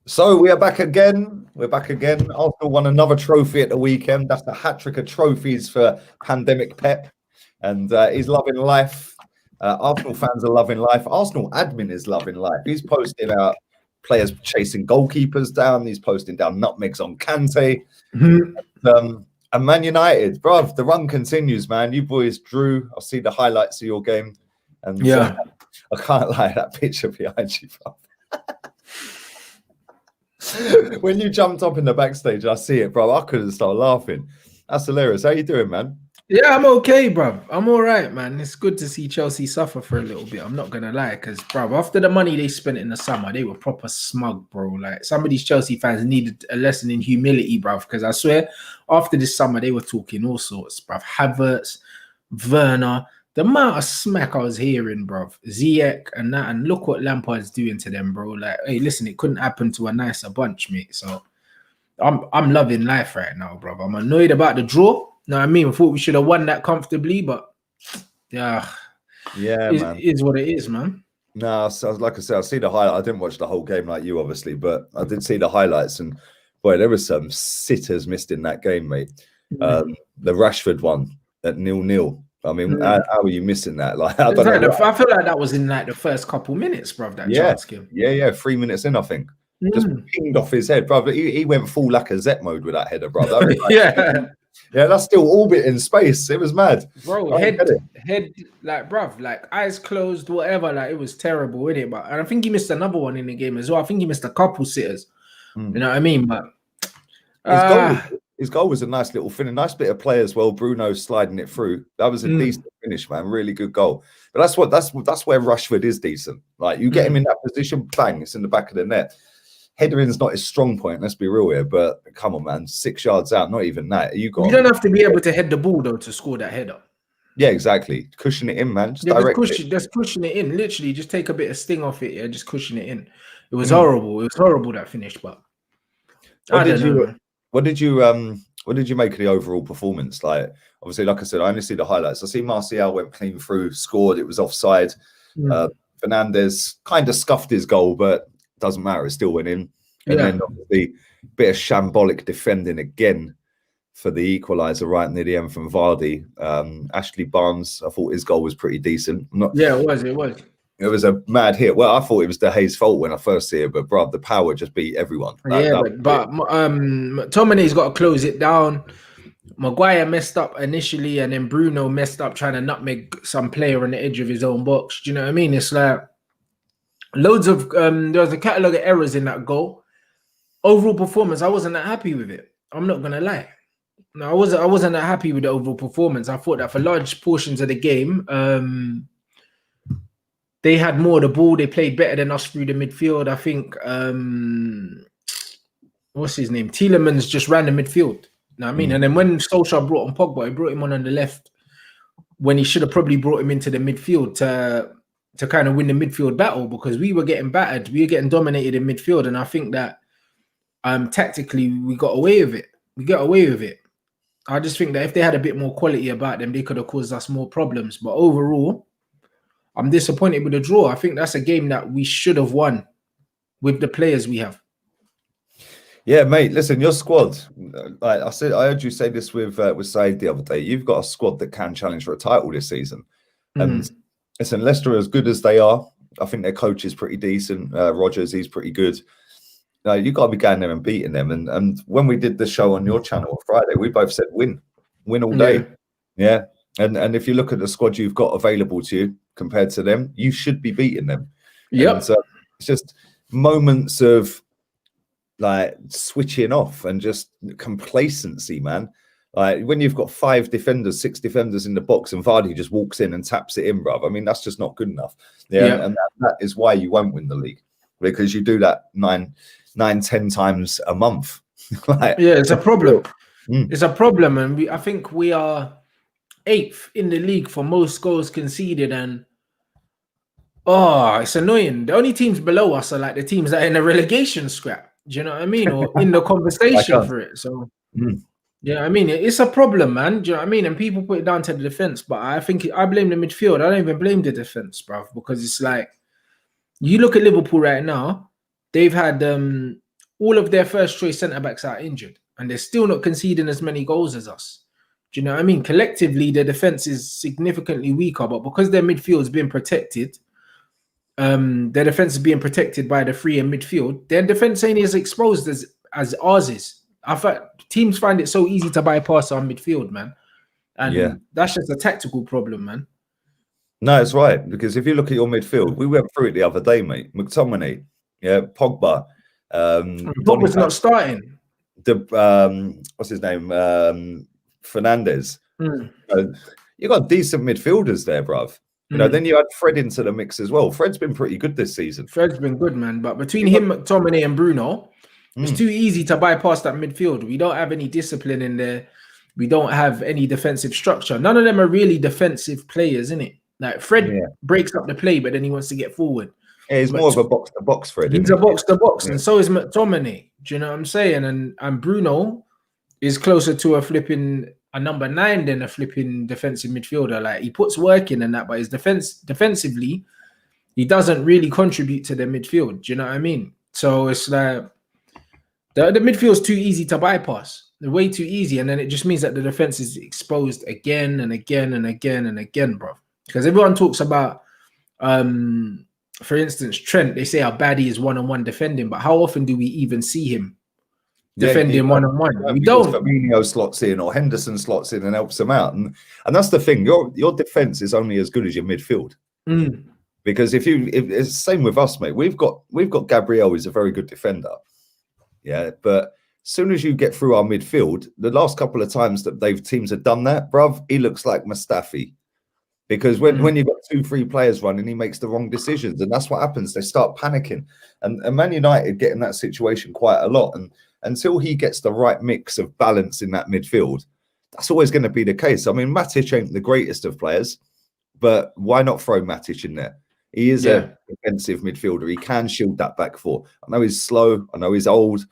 So we are back again. We're back again. Arsenal won another trophy at the weekend. That's a hat-trick of trophies for Pandemic Pep. And he's loving life. Arsenal fans are loving life. Arsenal admin is loving life. He's posting out players chasing goalkeepers down. He's posting down nutmegs on Kante. And Man United, bruv, the run continues, man. You boys drew. I'll see the highlights of your game. And I can't lie, that picture behind you, bruv. When you jumped up in the backstage, I see it, bro. I couldn't start laughing. That's hilarious. How you doing, man? Yeah, I'm okay, bro. I'm all right, man. It's good to see Chelsea suffer for a little bit. I'm not gonna lie, because, bro, after the money they spent in the summer, they were proper smug, bro. Like, some of these Chelsea fans needed a lesson in humility, bro. Because I swear, after this summer, they were talking all sorts, bro. Havertz, Werner. The amount of smack I was hearing, bro, Ziyech and that, and look what Lampard's doing to them, bro. Like, hey, listen, it couldn't happen to a nicer bunch, mate. So I'm loving life right now, bro. I'm annoyed about the draw. Know what I mean? I thought we should have won that comfortably, but man, it is what it is, man. No, so like I said, I see the highlight. I didn't watch the whole game like you, obviously, but I did see the highlights, and boy, there were some sitters missed in that game, mate. The Rashford one at 0-0. I mean, how are you missing that? Like, I feel like that was in like the first couple minutes, bro. That chance game. Yeah. 3 minutes in, I think. Just pinged off his head, bro. He went full Lacazette mode with that header, bro. That was like, yeah, that's still orbiting space. It was mad, bro. Head, like, bruv, like eyes closed, whatever. Like, it was terrible, isn't it? And I think he missed another one in the game as well. I think he missed a couple sitters. You know what I mean? But his goal was a nice little finish, nice bit of play as well. Bruno sliding it through. That was a decent finish, man. Really good goal. But that's where Rashford is decent. Like, you get him in that position, bang, it's in the back of the net. Headering's not his strong point, let's be real here. But come on, man, 6 yards out, not even that. You don't have to be able to head the ball though to score that header. Yeah, exactly. Cushion it in, man. Just cushion it in. Literally, just take a bit of sting off it. Yeah, just cushion it in. It was horrible. It was horrible that finish, but What did you make of the overall performance? Like, obviously, like I said, I only see the highlights. I see Martial went clean through, scored. It was offside. Fernandes kind of scuffed his goal, but doesn't matter. It still went in. And then obviously, bit of shambolic defending again for the equaliser right near the end from Vardy. Ashley Barnes, I thought his goal was pretty decent. It was. It was a mad hit. Well, I thought it was De Gea's fault when I first see it, but bro, the power just beat everyone. But McTominay's got to close it down. Maguire messed up initially, and then Bruno messed up trying to nutmeg some player on the edge of his own box. Do you know what I mean? It's like loads of there was a catalogue of errors in that goal. Overall performance, I wasn't that happy with it. I'm not gonna lie. No, I wasn't that happy with the overall performance. I thought that for large portions of the game, they had more of the ball. They played better than us through the midfield. I think, what's his name? Tielemans just ran the midfield. You know what I mean? And then when Solskjaer brought on Pogba, he brought him on the left when he should have probably brought him into the midfield to kind of win the midfield battle, because we were getting battered. We were getting dominated in midfield. And I think that tactically, we got away with it. We got away with it. I just think that if they had a bit more quality about them, they could have caused us more problems. But overall, I'm disappointed with the draw. I think that's a game that we should have won with the players we have. Yeah, mate. Listen, your squad. Like I said, I heard you say this with Said the other day. You've got a squad that can challenge for a title this season. And listen, Leicester, as good as they are, I think their coach is pretty decent. Rodgers, he's pretty good. You've got to be going there and beating them. And when we did the show on your channel on Friday, we both said win all day. Yeah. And if you look at the squad you've got available to you compared to them, you should be beating them. Yeah. So it's just moments of like switching off and just complacency, man. Like when you've got 6 defenders in the box, and Vardy just walks in and taps it in, bruv. I mean, that's just not good enough. Yeah. And that is why you won't win the league, because you do that 9-10 times a month. It's a problem. It's a problem, and I think we are 8th in the league for most goals conceded, and it's annoying. The only teams below us are like the teams that are in a relegation scrap. Do you know what I mean? Or in the conversation for it. So yeah, I mean, it's a problem, man. Do you know what I mean? And people put it down to the defense, but I think I blame the midfield. I don't even blame the defense, bruv, because it's like you look at Liverpool right now. They've had all of their first choice centre backs are injured, and they're still not conceding as many goals as us. Do you know what I mean? Collectively, their defense is significantly weaker, but because their midfield is being protected, their defense is being protected by the free in midfield. Their defense ain't as exposed as ours is. I fact teams find it so easy to bypass our midfield, man, and that's just a tactical problem, man. No, it's right, because if you look at your midfield, we went through it the other day, mate. McTominay, Pogba, Pogba's not starting. What's his name? Fernandez. You got decent midfielders there, bruv. You know, then you add Fred into the mix as well. Fred's been pretty good this season. Fred's been good, man. But between him, McTominay, and Bruno, it's too easy to bypass that midfield. We don't have any discipline in there. We don't have any defensive structure. None of them are really defensive players, innit? Like Fred breaks up the play, but then he wants to get forward. Yeah, he's more of a box-to-box Fred. He's a box-to-box, and so is McTominay. Do you know what I'm saying? And Bruno is closer to a number 9 than a flipping defensive midfielder. Like, he puts work in and that, but his defensively, he doesn't really contribute to the midfield. Do you know what I mean? So it's like the midfield's too easy to bypass. They're way too easy, and then it just means that the defense is exposed again and again and again and again, bro. Because everyone talks about, for instance, Trent. They say how bad he is one-on-one defending, but how often do we even see him defending one-on-one? We don't. Fabinho slots in or Henderson slots in and helps them out, and that's the thing. Your defense is only as good as your midfield. Because if it's the same with us, mate. We've got Gabriel, who's a very good defender. Yeah, but as soon as you get through our midfield, the last couple of times that teams have done that, bruv, he looks like Mustafi. Because when you've got 2-3 players running, he makes the wrong decisions, and that's what happens. They start panicking, and Man United get in that situation quite a lot. And until he gets the right mix of balance in that midfield, that's always going to be the case. I mean, Matic ain't the greatest of players, but why not throw Matic in there? He is a defensive midfielder. He can shield that back four. I know he's slow. I know he's old,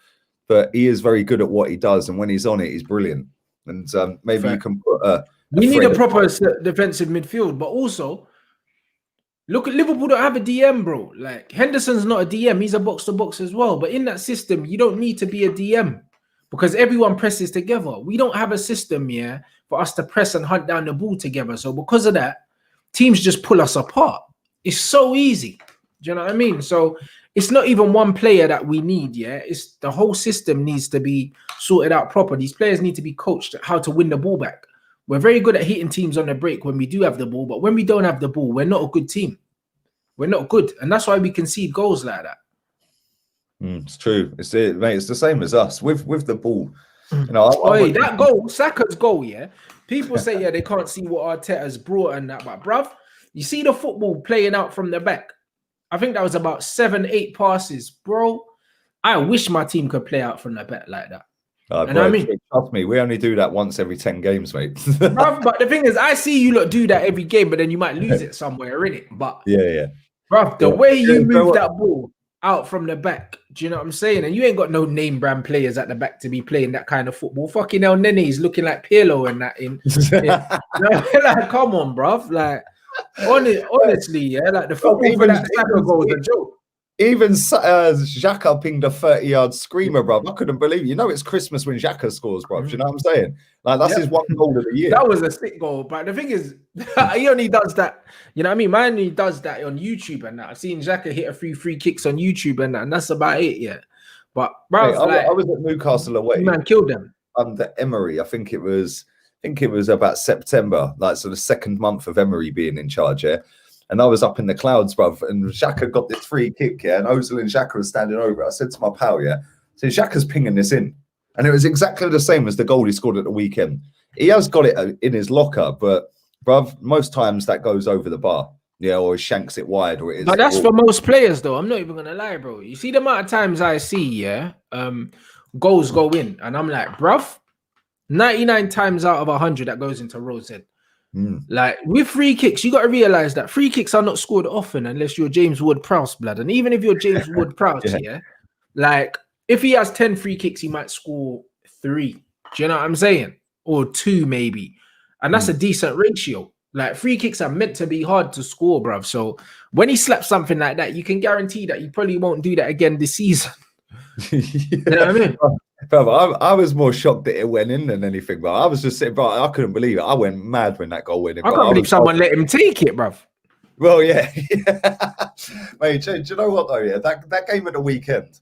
but he is very good at what he does. And when he's on it, he's brilliant. And maybe you can put we need a proper defensive midfield, but also look at Liverpool. Don't have a DM, bro. Like, Henderson's not a DM. He's a box-to-box as well. But in that system, you don't need to be a DM because everyone presses together. We don't have a system here for us to press and hunt down the ball together. So because of that, teams just pull us apart. It's so easy. Do you know what I mean? So it's not even one player that we need, yeah? It's the whole system needs to be sorted out proper. These players need to be coached how to win the ball back. We're very good at hitting teams on the break when we do have the ball, but when we don't have the ball, we're not a good team. We're not good. And that's why we concede goals like that. It's true. It's mate. It's the same as us with the ball. You know, that goal, Saka's goal, yeah? People say, yeah, they can't see what Arteta's brought and that, but bruv, you see the football playing out from the back. I think that was about 7-8 passes. Bro, I wish my team could play out from the back like that. And bro, I mean, trust me, we only do that once every 10 games, mate. Bruv, but the thing is, I see you lot do that every game, but then you might lose it somewhere, innit? But yeah. Bruv, the way you move that ball out from the back, do you know what I'm saying? And you ain't got no name brand players at the back to be playing that kind of football. Fucking hell, Nene's looking like Pirlo and that in like, come on, bruv. Like, honestly, yeah, like the football for that Saka goal is a joke. Even Xhaka pinged a 30-yard screamer, bro. I couldn't believe it. You know it's Christmas when Xhaka scores, bro. Do you know what I'm saying? Like, that's his one goal of the year. That was a sick goal. But the thing is, he only does that. You know what I mean? Man only does that on YouTube and that. I've seen Xhaka hit a few free kicks on YouTube and that, and that's about it, yeah. But, bro, I was at Newcastle away. Man killed them. Under Emery, I think it was about September, like, so the second month of Emery being in charge, yeah. And I was up in the clouds, bruv, and Xhaka got this free kick, yeah, and Ozil and Xhaka were standing over it. I said to my pal, yeah, so Xhaka's pinging this in. And it was exactly the same as the goal he scored at the weekend. He has got it in his locker, but, bruv, most times that goes over the bar, yeah, or he shanks it wide, or it is. But that's for most players, though. I'm not even going to lie, bro. You see the amount of times I see, yeah, goals go in, and I'm like, bruv, 99 times out of 100 that goes into Rose head. Like, with free kicks, you got to realize that free kicks are not scored often unless you're James Ward-Prowse, blood. And even if you're James Ward-Prowse, yeah, like, if he has 10 free kicks, he might score 3. Do you know what I'm saying? Or 2 maybe. And that's a decent ratio. Like, free kicks are meant to be hard to score, bruv. So when he slaps something like that, you can guarantee that he probably won't do that again this season. You know what I mean? Bro, I was more shocked that it went in than anything, but I was just sitting, bro, I couldn't believe it. I went mad when that goal went in. I can't believe someone let him take it, bruv. Well, yeah. Mate, do you know what though? Yeah, that game at the weekend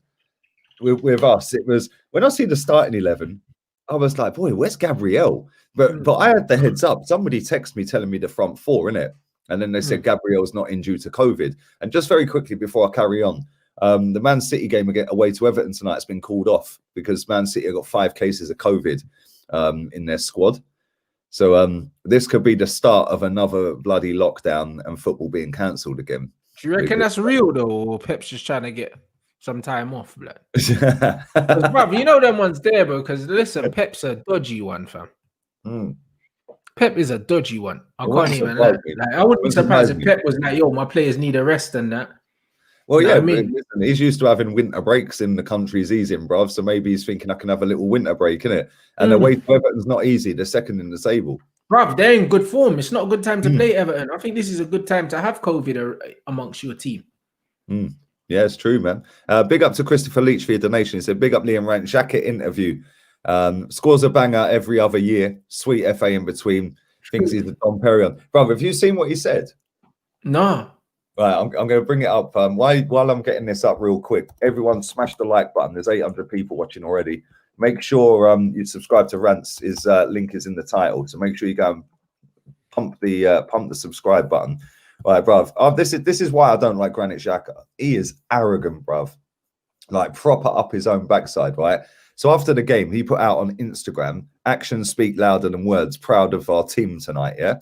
with us, it was when I see the starting 11, I was like, boy, where's Gabriel? But I had the heads up. Somebody texted me telling me the front four, innit? And then they said Gabriel's not in due to COVID. And just very quickly before I carry on, the Man City game away to Everton tonight has been called off because Man City have got 5 cases of COVID in their squad. So this could be the start of another bloody lockdown and football being cancelled again. Do you reckon that's real though, or Pep's just trying to get some time off, blood? Bruv, you know them ones there, bro. Because listen, Pep's a dodgy one, fam. Pep is a dodgy one. I can't even lie. Like, I wouldn't be surprised if Pep was like, "Yo, my players need a rest and that." Well, yeah, I mean, listen, he's used to having winter breaks in the countries he's in, bruv. So maybe he's thinking I can have a little winter break, innit? And away to Everton's not easy. They're second in the table. Bruv, they're in good form. It's not a good time to play Everton. I think this is a good time to have COVID amongst your team. Yeah, it's true, man. Big up to Christopher Leach for your donation. He said, big up Liam Rant. Xhaka interview. Scores a banger every other year. Sweet FA in between. Thinks he's the Dom Perignon. Bruv, have you seen what he said? No. Right, I'm going to bring it up. While I'm getting this up real quick, everyone smash the like button. There's 800 people watching already. Make sure you subscribe to Rants. His link is in the title, so make sure you go and pump the subscribe button. All right, bruv. This is why I don't like Granit Xhaka. He is arrogant, bruv. Like proper up his own backside, right? So after the game, he put out on Instagram, "Actions speak louder than words. Proud of our team tonight." Yeah.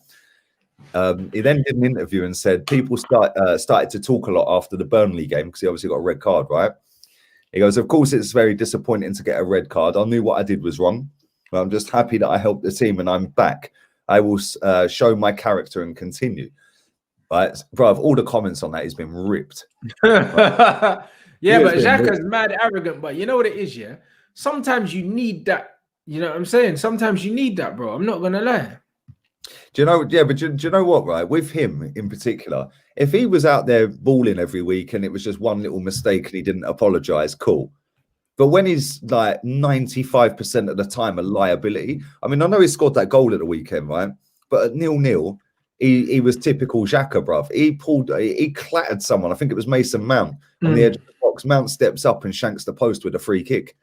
He then did an interview and said people started to talk a lot after the Burnley game because he obviously got a red card, right? He goes, "Of course, it's very disappointing to get a red card. I knew what I did was wrong, but I'm just happy that I helped the team and I'm back. I will show my character and continue." Right, bro. All the comments on that has been ripped. Yeah, but Xhaka's mad arrogant. But you know what it is, yeah. Sometimes you need that. You know what I'm saying? Sometimes you need that, bro. I'm not gonna lie. Do you know? Yeah, but do you know what? Right, with him in particular, if he was out there balling every week and it was just one little mistake and he didn't apologize, cool. But when he's like 95% of the time a liability, I mean, I know he scored that goal at the weekend, right? But at 0-0, he was typical Xhaka, bruv. He clattered someone. I think it was Mason Mount on the edge of the box. Mount steps up and shanks the post with a free kick.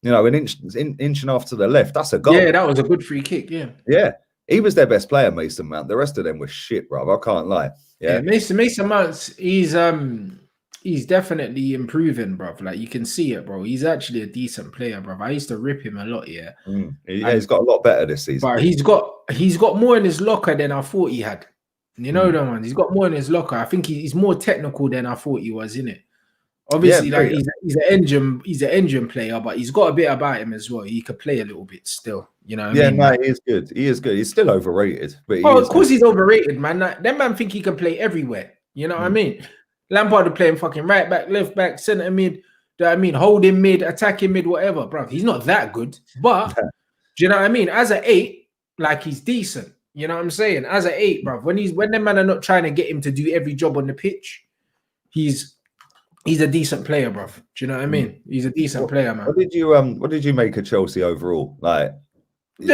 You know, an inch and a half to the left. That's a goal. Yeah, that was a good free kick. Yeah. Yeah. He was their best player, Mason Mount. The rest of them were shit, bro. I can't lie. Yeah, Mason Mount, he's definitely improving, bro. Like you can see it, bro. He's actually a decent player, bro. I used to rip him a lot, yeah. He's got a lot better this season. But he's got more in his locker than I thought he had. You know that one. He's got more in his locker. I think he's more technical than I thought he was, innit? Obviously, like he's an engine player, but he's got a bit about him as well. He could play a little bit still, you know. Yeah, no, he is good. He is good. He's still overrated, but of course he's overrated, man. Like, that man think he can play everywhere. You know what I mean? Lampard are playing fucking right back, left back, centre mid. Do you know what I mean? Holding mid, attacking mid, whatever, bro. He's not that good, but do you know what I mean? As an 8, like he's decent. You know what I'm saying? As an 8, bro. When them man are not trying to get him to do every job on the pitch, he's a decent player, bro. Do you know what I mean? He's a decent player, man. What did you make of Chelsea overall? Like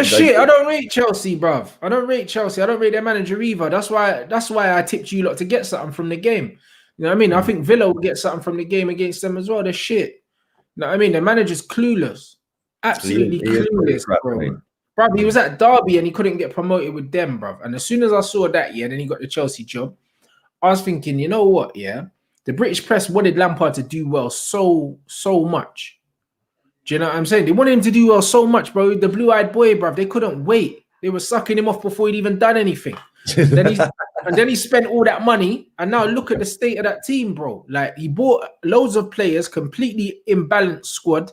shit, I don't rate Chelsea, bruv. I don't rate Chelsea. I don't rate their manager either. That's why I tipped you lot to get something from the game. You know what I mean? I think Villa will get something from the game against them as well. They're shit. You know what I mean? The manager's clueless. Absolutely clueless, bro. Bruv, he was at Derby and he couldn't get promoted with them, bruv. And as soon as I saw that, yeah, then he got the Chelsea job. I was thinking, you know what, yeah? The British press wanted Lampard to do well so much. Do you know what I'm saying? They wanted him to do well so much, bro. The blue-eyed boy, bro. They couldn't wait. They were sucking him off before he'd even done anything. then he spent all that money, and now look at the state of that team, bro. Like, he bought loads of players, completely imbalanced squad.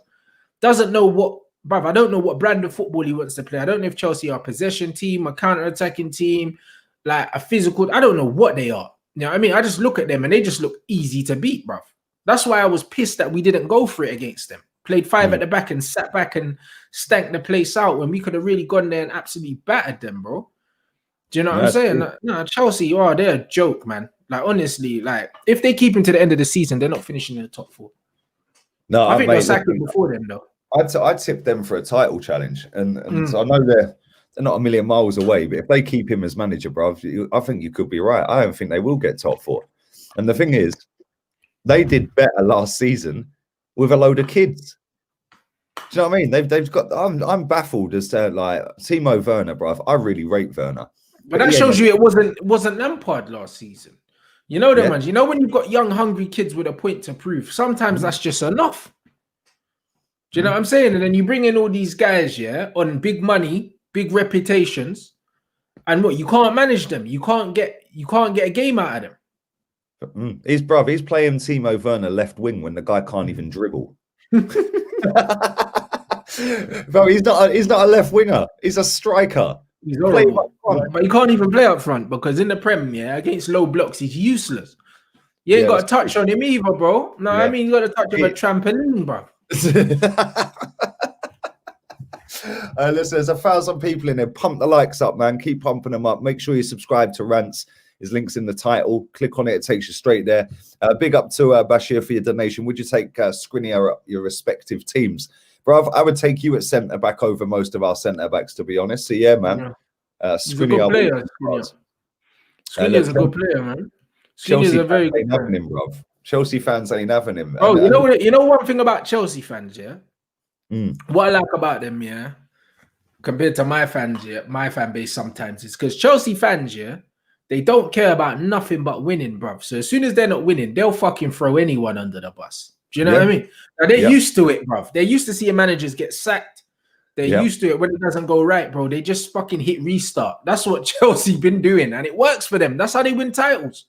Doesn't know what, bruv, I don't know what brand of football he wants to play. I don't know if Chelsea are a possession team, a counter-attacking team, like a physical. I don't know what they are. You know what I mean? I just look at them and they just look easy to beat, bruv. That's why I was pissed that we didn't go for it against them. Played 5 at the back and sat back and stank the place out when we could have really gone there and absolutely battered them, bro. Do you know what I'm saying? No, Chelsea, they're a joke, man. Like, honestly, like, if they keep him to the end of the season, they're not finishing in the top 4. No, I think they'll mate, sack him before them, though. I'd tip them for a title challenge, and I know they're not a million miles away, but if they keep him as manager, bruv, I think you could be right. I don't think they will get top four. And the thing is, they did better last season with a load of kids. Do you know what I mean? They've got. I'm baffled as to like Timo Werner, bruv. I really rate Werner, but that shows you it wasn't Lampard last season. You know them ones. You know when you've got young, hungry kids with a point to prove. Sometimes that's just enough. Do you know what I'm saying? And then you bring in all these guys, on big money, big reputations, and what you can't manage them. You can't get a game out of them. He's playing Timo Werner left wing when the guy can't even dribble. Bro, he's not a left winger. He's a striker. He's horrible. But he can't even play up front because in the Prem, against low blocks, he's useless. You ain't got a touch on him either, bro. No, I mean you got a touch of a trampoline, bro. Listen, there's 1,000 people in there. Pump the likes up, man. Keep pumping them up. Make sure you subscribe to Rants. His link's in the title. Click on it. It takes you straight there. Big up to Bashir for your donation. Would you take Skriniar at your respective teams? Bruv, I would take you at centre back over most of our centre backs, to be honest. So yeah, man. Skriniar. Skriniar's a good player, man. Skriniar's a very good player. Him, bruv. Chelsea fans ain't having him. Oh, you know one thing about Chelsea fans, What I like about them, compared to my fans, my fan base sometimes is because Chelsea fans, they don't care about nothing but winning, bruv. So as soon as they're not winning, they'll fucking throw anyone under the bus. Do you know what I mean? Now, they're used to it, bruv. They're used to seeing managers get sacked. They're used to it when it doesn't go right, bro. They just fucking hit restart. That's what Chelsea been doing, and it works for them. That's how they win titles.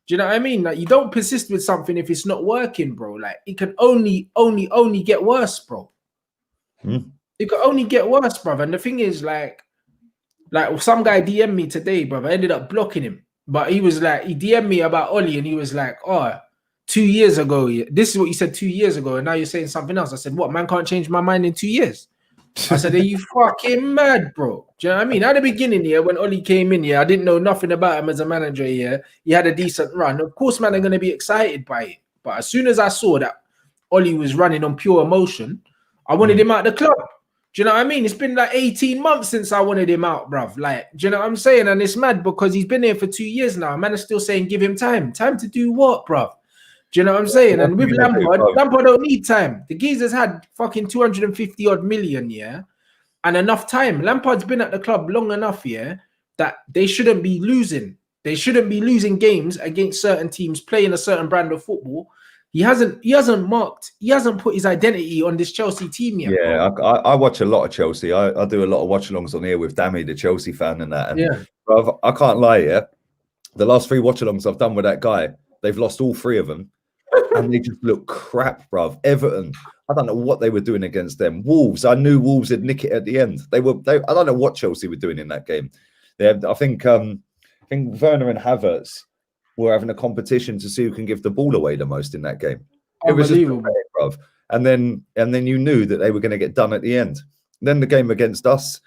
Do you know what I mean? Like, you don't persist with something if it's not working, bro. Like, it can only get worse, bro. It could only get worse, brother. And the thing is, like some guy DM'd me today, brother. I ended up blocking him. But he was like, he DM'd me about Oli, and he was like, 2 years ago, this is what you said 2 years ago, and now you're saying something else. I said, what, man can't change my mind in 2 years? I said, are you fucking mad, bro? Do you know what I mean? At the beginning, when Oli came in, I didn't know nothing about him as a manager, He had a decent run. Of course, man, I'm going to be excited by it. But as soon as I saw that Oli was running on pure emotion, I wanted him out of the club. Do you know what I mean? It's been like 18 months since I wanted him out, bruv. Like, do you know what I'm saying? And it's mad because he's been here for 2 years now. Man is still saying, give him time. Time to do what, bruv? Do you know what I'm saying? And with Lampard don't need time. The geezer's had fucking 250 odd million, and enough time. Lampard's been at the club long enough, that they shouldn't be losing. They shouldn't be losing games against certain teams, playing a certain brand of football. He hasn't put his identity on this Chelsea team yet. Yeah, I watch a lot of Chelsea. I do a lot of watch-alongs on here with Dammy, the Chelsea fan, and that. And bro, I can't lie, the last 3 watch-alongs I've done with that guy, they've lost all 3 of them. And they just look crap, bruv. Everton, I don't know what they were doing against them. Wolves, I knew Wolves would nick it at the end. I don't know what Chelsea were doing in that game. I think Werner and Havertz were having a competition to see who can give the ball away the most in that game. It was unbelievable, bruv. And then you knew that they were going to get done at the end. And then the game against us,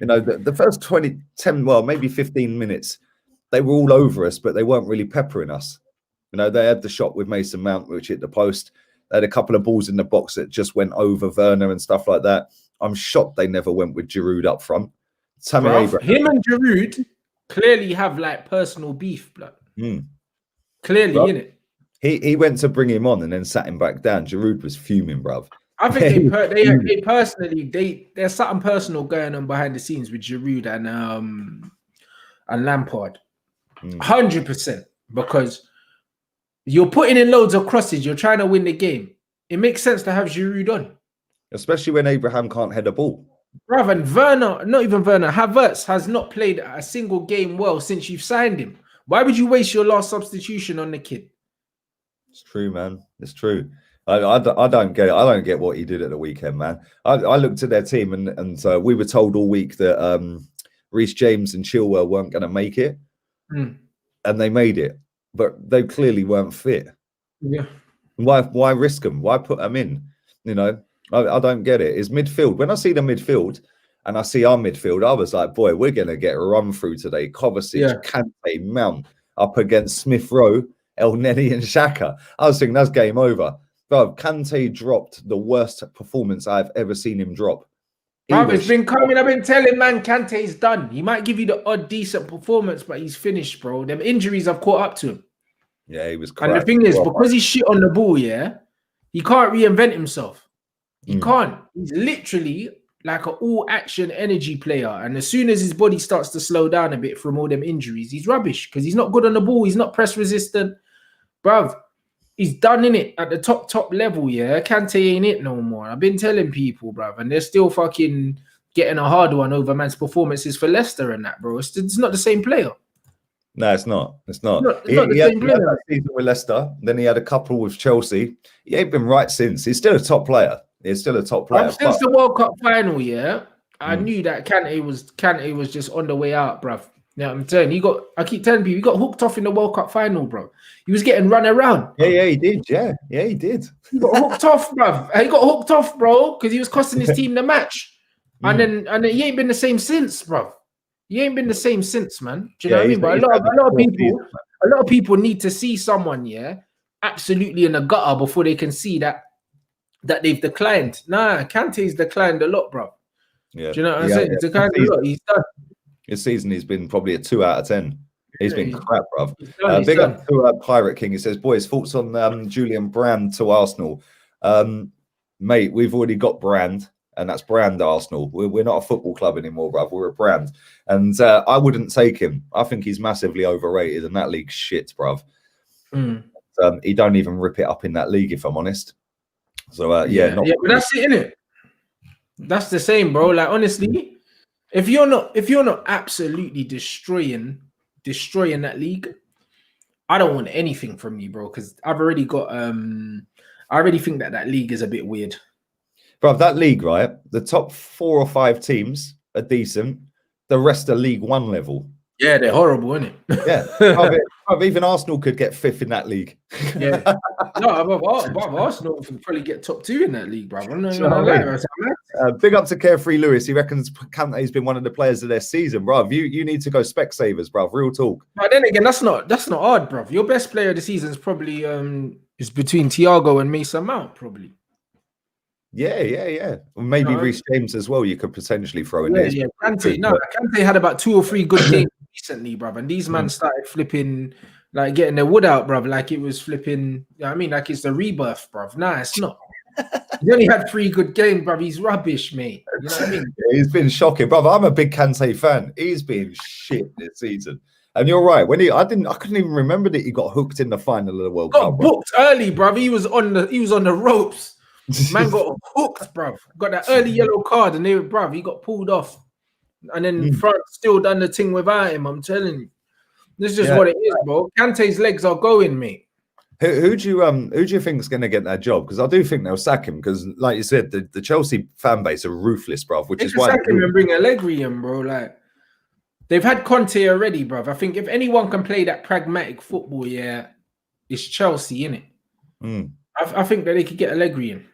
the first 10, well, maybe 15 minutes, they were all over us, but they weren't really peppering us. They had the shot with Mason Mount, which hit the post. They had a couple of balls in the box that just went over Werner and stuff like that. I'm shocked they never went with Giroud up front. Him and Giroud clearly have like personal beef, blood. Clearly, innit? He went to bring him on and then sat him back down. Giroud was fuming, bruv. I think they personally, there's something personal going on behind the scenes with Giroud and Lampard. 100%, because you're putting in loads of crosses. You're trying to win the game. It makes sense to have Giroud on. Especially when Abraham can't head a ball. Brother, and Werner, not even Werner, Havertz has not played a single game well since you've signed him. Why would you waste your last substitution on the kid? It's true, man. It's true. I don't get it. I don't get what he did at the weekend, man. I looked at their team and we were told all week that Reece James and Chilwell weren't going to make it. And they made it. But they clearly weren't fit. Yeah. Why risk them? Why put them in? I don't get it. It's midfield. When I see the midfield and I see our midfield, I was like, boy, we're going to get a run through today. Kovacic, Kante, Mount up against Smith Rowe, El Neni and Xhaka. I was thinking that's game over. Bro, Kante dropped the worst performance I've ever seen him drop. Bro, it's been coming. I've been telling man, Kante's done. He might give you the odd decent performance, but he's finished, bro. Them injuries have caught up to him. Yeah, he was crap. And the thing is, because he's shit on the ball, yeah, he can't reinvent himself. He can't. He's literally like an all-action energy player. And as soon as his body starts to slow down a bit from all them injuries, he's rubbish because he's not good on the ball. He's not press resistant. Bruv, he's done in it at the top level, yeah? Kante ain't it no more. I've been telling people, bruv, and they're still fucking getting a hard one over man's performances for Leicester and that, bro. It's not the same player. No, it's not. It's not. He had that season with Leicester. Then he had a couple with Chelsea. He ain't been right since. He's still a top player. He's still a top player. Since the World Cup final, yeah, I knew that Kante was just on the way out, bruv. Yeah, I'm telling you, I keep telling people, he got hooked off in the World Cup final, bro. He was getting run around. Yeah, he did. Yeah, he did. He got hooked off, bruv. He got hooked off, bro, because he was costing his team the match. And then he ain't been the same since, bruv. He ain't been the same since, man. Do you know what I mean? But a lot of people need to see someone, yeah, absolutely in the gutter before they can see that they've declined. Nah, Kante's declined a lot, bro. Yeah. Do you know what I'm saying? He's declined a lot. He's done. This season he's been probably a 2 out of 10. He's been crap, bruv. Big up to Pirate King. He says, boys, thoughts on Julian Brand to Arsenal? Mate, we've already got Brand, and that's Brand Arsenal. We're not a football club anymore, bruv. We're a brand. And I wouldn't take him. I think he's massively overrated, and that league's shit, bruv. He don't even rip it up in that league, if I'm honest. So, but that's it, innit? That's the same, bro. Like, honestly, if you're not absolutely destroying that league, I don't want anything from you, bro, because I've already got I already think that league is a bit weird. Bro, that league, right? The top 4 or 5 teams are decent. The rest are League One level. Yeah, they're horrible, isn't it? Yeah. Even Arsenal could get 5th in that league. Yeah. No, above Arsenal can probably get top 2 in that league, bro. Big up to Carefree Lewis. He reckons Kante's been one of the players of their season, bro. You need to go Specsavers, bro. Real talk. But then again, that's not hard, bro. Your best player of the season is probably is between Thiago and Mason Mount, probably. Yeah. Maybe Reece James as well. You could potentially throw in there. Yeah, Kante had about 2 or 3 good games recently, bruv, and these men started flipping, like getting their wood out, bruv, like it was flipping. You know what I mean, like it's the rebirth, bruv. Nah, it's not. He only had 3 good games, bruv. He's rubbish, mate. You know what I mean? Yeah, he's been shocking, bruv. I'm a big Kante fan. He's been shit this season. And you're right. When I couldn't even remember that he got hooked in the final of the World Cup. Got booked early, bruv. He was on the ropes. Man got hooked, bruv. Got that early yellow card, and he got pulled off. And then France still done the thing without him. I'm telling you, this is just what it is, bro. Kante's legs are going, mate. Who do you think is going to get that job? Because I do think they'll sack him. Because, like you said, the Chelsea fan base are ruthless, bruv. Which is why sack him and bring Allegri in, bro. Like they've had Kante already, bruv. I think if anyone can play that pragmatic football, it's Chelsea, innit? I think that they could get Allegri in.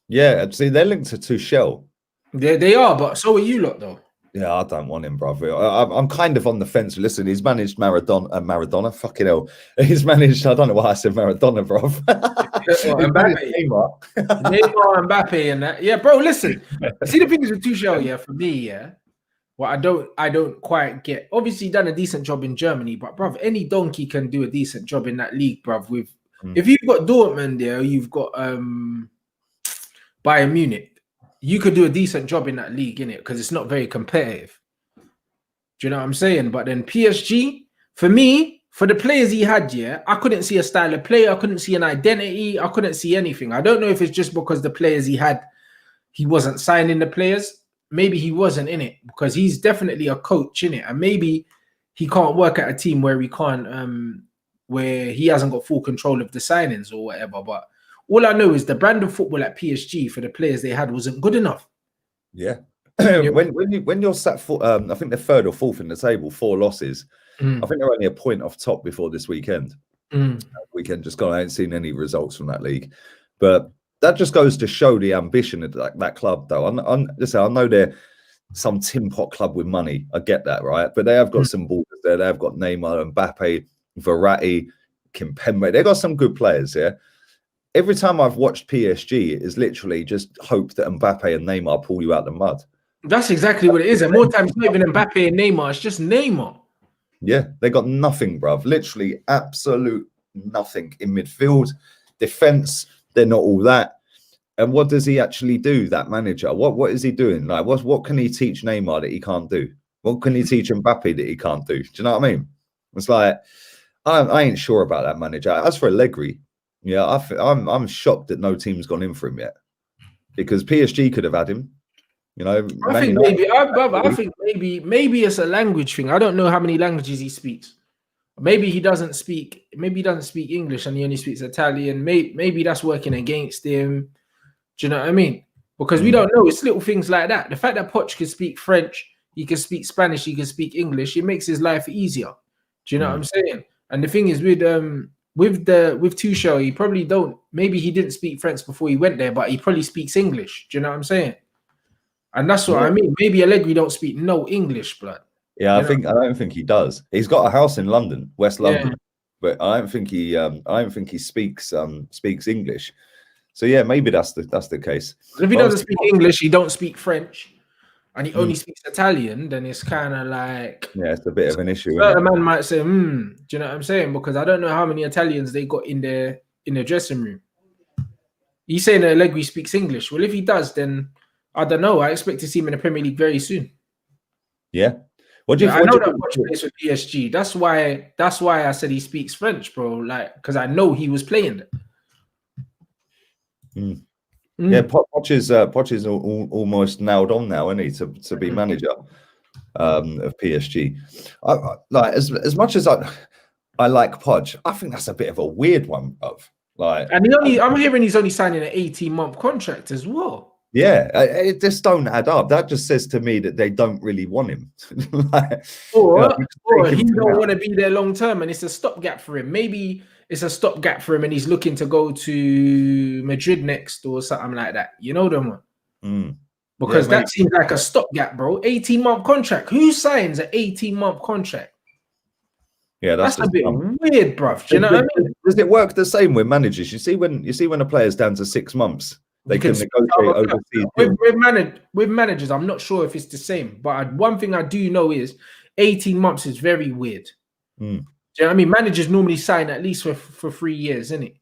Yeah, see, they're linked to Tuchel. They are, but so are you lot, though. Yeah, I don't want him, brother. I'm kind of on the fence. Listen, he's managed Maradona. Fucking hell. He's managed, I don't know why I said Maradona, bro. Mbappe. Neymar, Mbappe, and that. Yeah, bro, listen. See, the thing is with Tuchel, for me, well, I don't quite get. Obviously, he done a decent job in Germany, but, bruv, any donkey can do a decent job in that league, bruv. If you've got Dortmund there, you've got Bayern Munich, you could do a decent job in that league, innit? Because it's not very competitive. Do you know what I'm saying? But then PSG, for me, for the players he had, I couldn't see a style of play. I couldn't see an identity. I couldn't see anything. I don't know if it's just because the players he had, he wasn't signing the players. Maybe he wasn't in it because he's definitely a coach, innit? And maybe he can't work at a team where he can't, where he hasn't got full control of the signings or whatever. But all I know is the brand of football at PSG for the players they had wasn't good enough. Yeah. when you're sat for, I think they're 3rd or 4th in the table, 4 losses. I think they're only a point off top before this weekend. Weekend just gone. I ain't seen any results from that league, but that just goes to show the ambition of that club. Though listen, I know they're some tin pot club with money. I get that, right? But they have got some ballers there. They have got Neymar, Mbappe, Verratti, Kimpembe. They've got some good players, every time I've watched PSG, it is literally just hope that Mbappe and Neymar pull you out the mud. That's exactly what it is. And more times, it's not even Mbappe and Neymar. It's just Neymar. Yeah, they got nothing, bruv. Literally absolute nothing in midfield, defense. They're not all that. And what does he actually do? That manager, what is he doing? Like, what can he teach Neymar that he can't do? What can he teach Mbappe that he can't do? Do you know what I mean? It's like I ain't sure about that manager. As for Allegri, yeah, I'm shocked that no team's gone in for him yet, because PSG could have had him. You know, I think maybe it's a language thing. I don't know how many languages he speaks. Maybe he doesn't speak English and he only speaks Italian. Maybe that's working against him. Do you know what I mean? Because we don't know. It's little things like that. The fact that Poch can speak French, he can speak Spanish, he can speak English, it makes his life easier. Do you know what I'm saying? And the thing is with Tuchel, he probably don't. Maybe he didn't speak French before he went there, but he probably speaks English. Do you know what I'm saying? And that's what I mean. Maybe Allegri don't speak no English, blood. Yeah, I don't think he does. He's got a house in London, West London, but I don't think he speaks English. So yeah, maybe that's the case. If he doesn't speak English, he don't speak French, and he only speaks Italian, then it's kind of like, yeah, it's a bit of an issue. A man might say, do you know what I'm saying? Because I don't know how many Italians they got in their dressing room. He's saying that Allegri speaks English. Well, if he does, then I don't know. I expect to see him in the Premier League very soon. Yeah. What do you? I know that Poch plays for PSG. That's why I said he speaks French, bro. Like, because I know he was playing it. Yeah, Poch is almost nailed on now, isn't he, to be manager of PSG. Like as much as I like Poch, I think that's a bit of a weird one, bruv. Like, and I'm hearing he's only signing an 18-month contract as well. Yeah, it just don't add up. That just says to me that they don't really want him. or he don't want to be there long term, and it's a stopgap for him. Maybe it's a stopgap for him, and he's looking to go to Madrid next or something like that. You know them one? Because that seems like a stopgap, bro. 18-month contract. Who signs an 18-month contract? Yeah, that's a bit weird, bruv. Do you know what I mean? Does it work the same with managers? You see when a player's down to 6 months. They can negotiate overseas. With managers, I'm not sure if it's the same. But one thing I do know is 18 months is very weird. Do you know what I mean? Managers normally sign at least for 3 years, isn't it?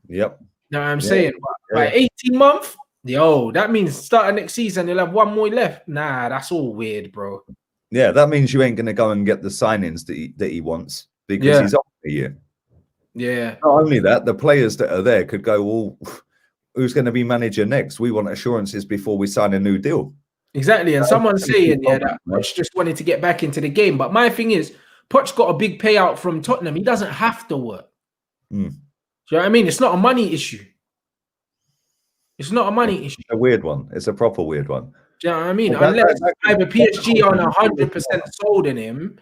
Yep. Know what I'm saying? Like 18 months, that means starting next season, he'll have one more left. Nah, that's all weird, bro. Yeah, that means you ain't going to go and get the signings that he wants because he's off a year. Yeah. Not only that, the players that are there could go, well, who's going to be manager next? We want assurances before we sign a new deal. Exactly. And someone's saying that Poch just wanted to get back into the game. But my thing is, Poch got a big payout from Tottenham. He doesn't have to work. Do you know what I mean? It's not a money issue. It's not a money issue. It's a weird one. It's a proper weird one. Do you know what I mean? Unless either PSG are 100% sold in him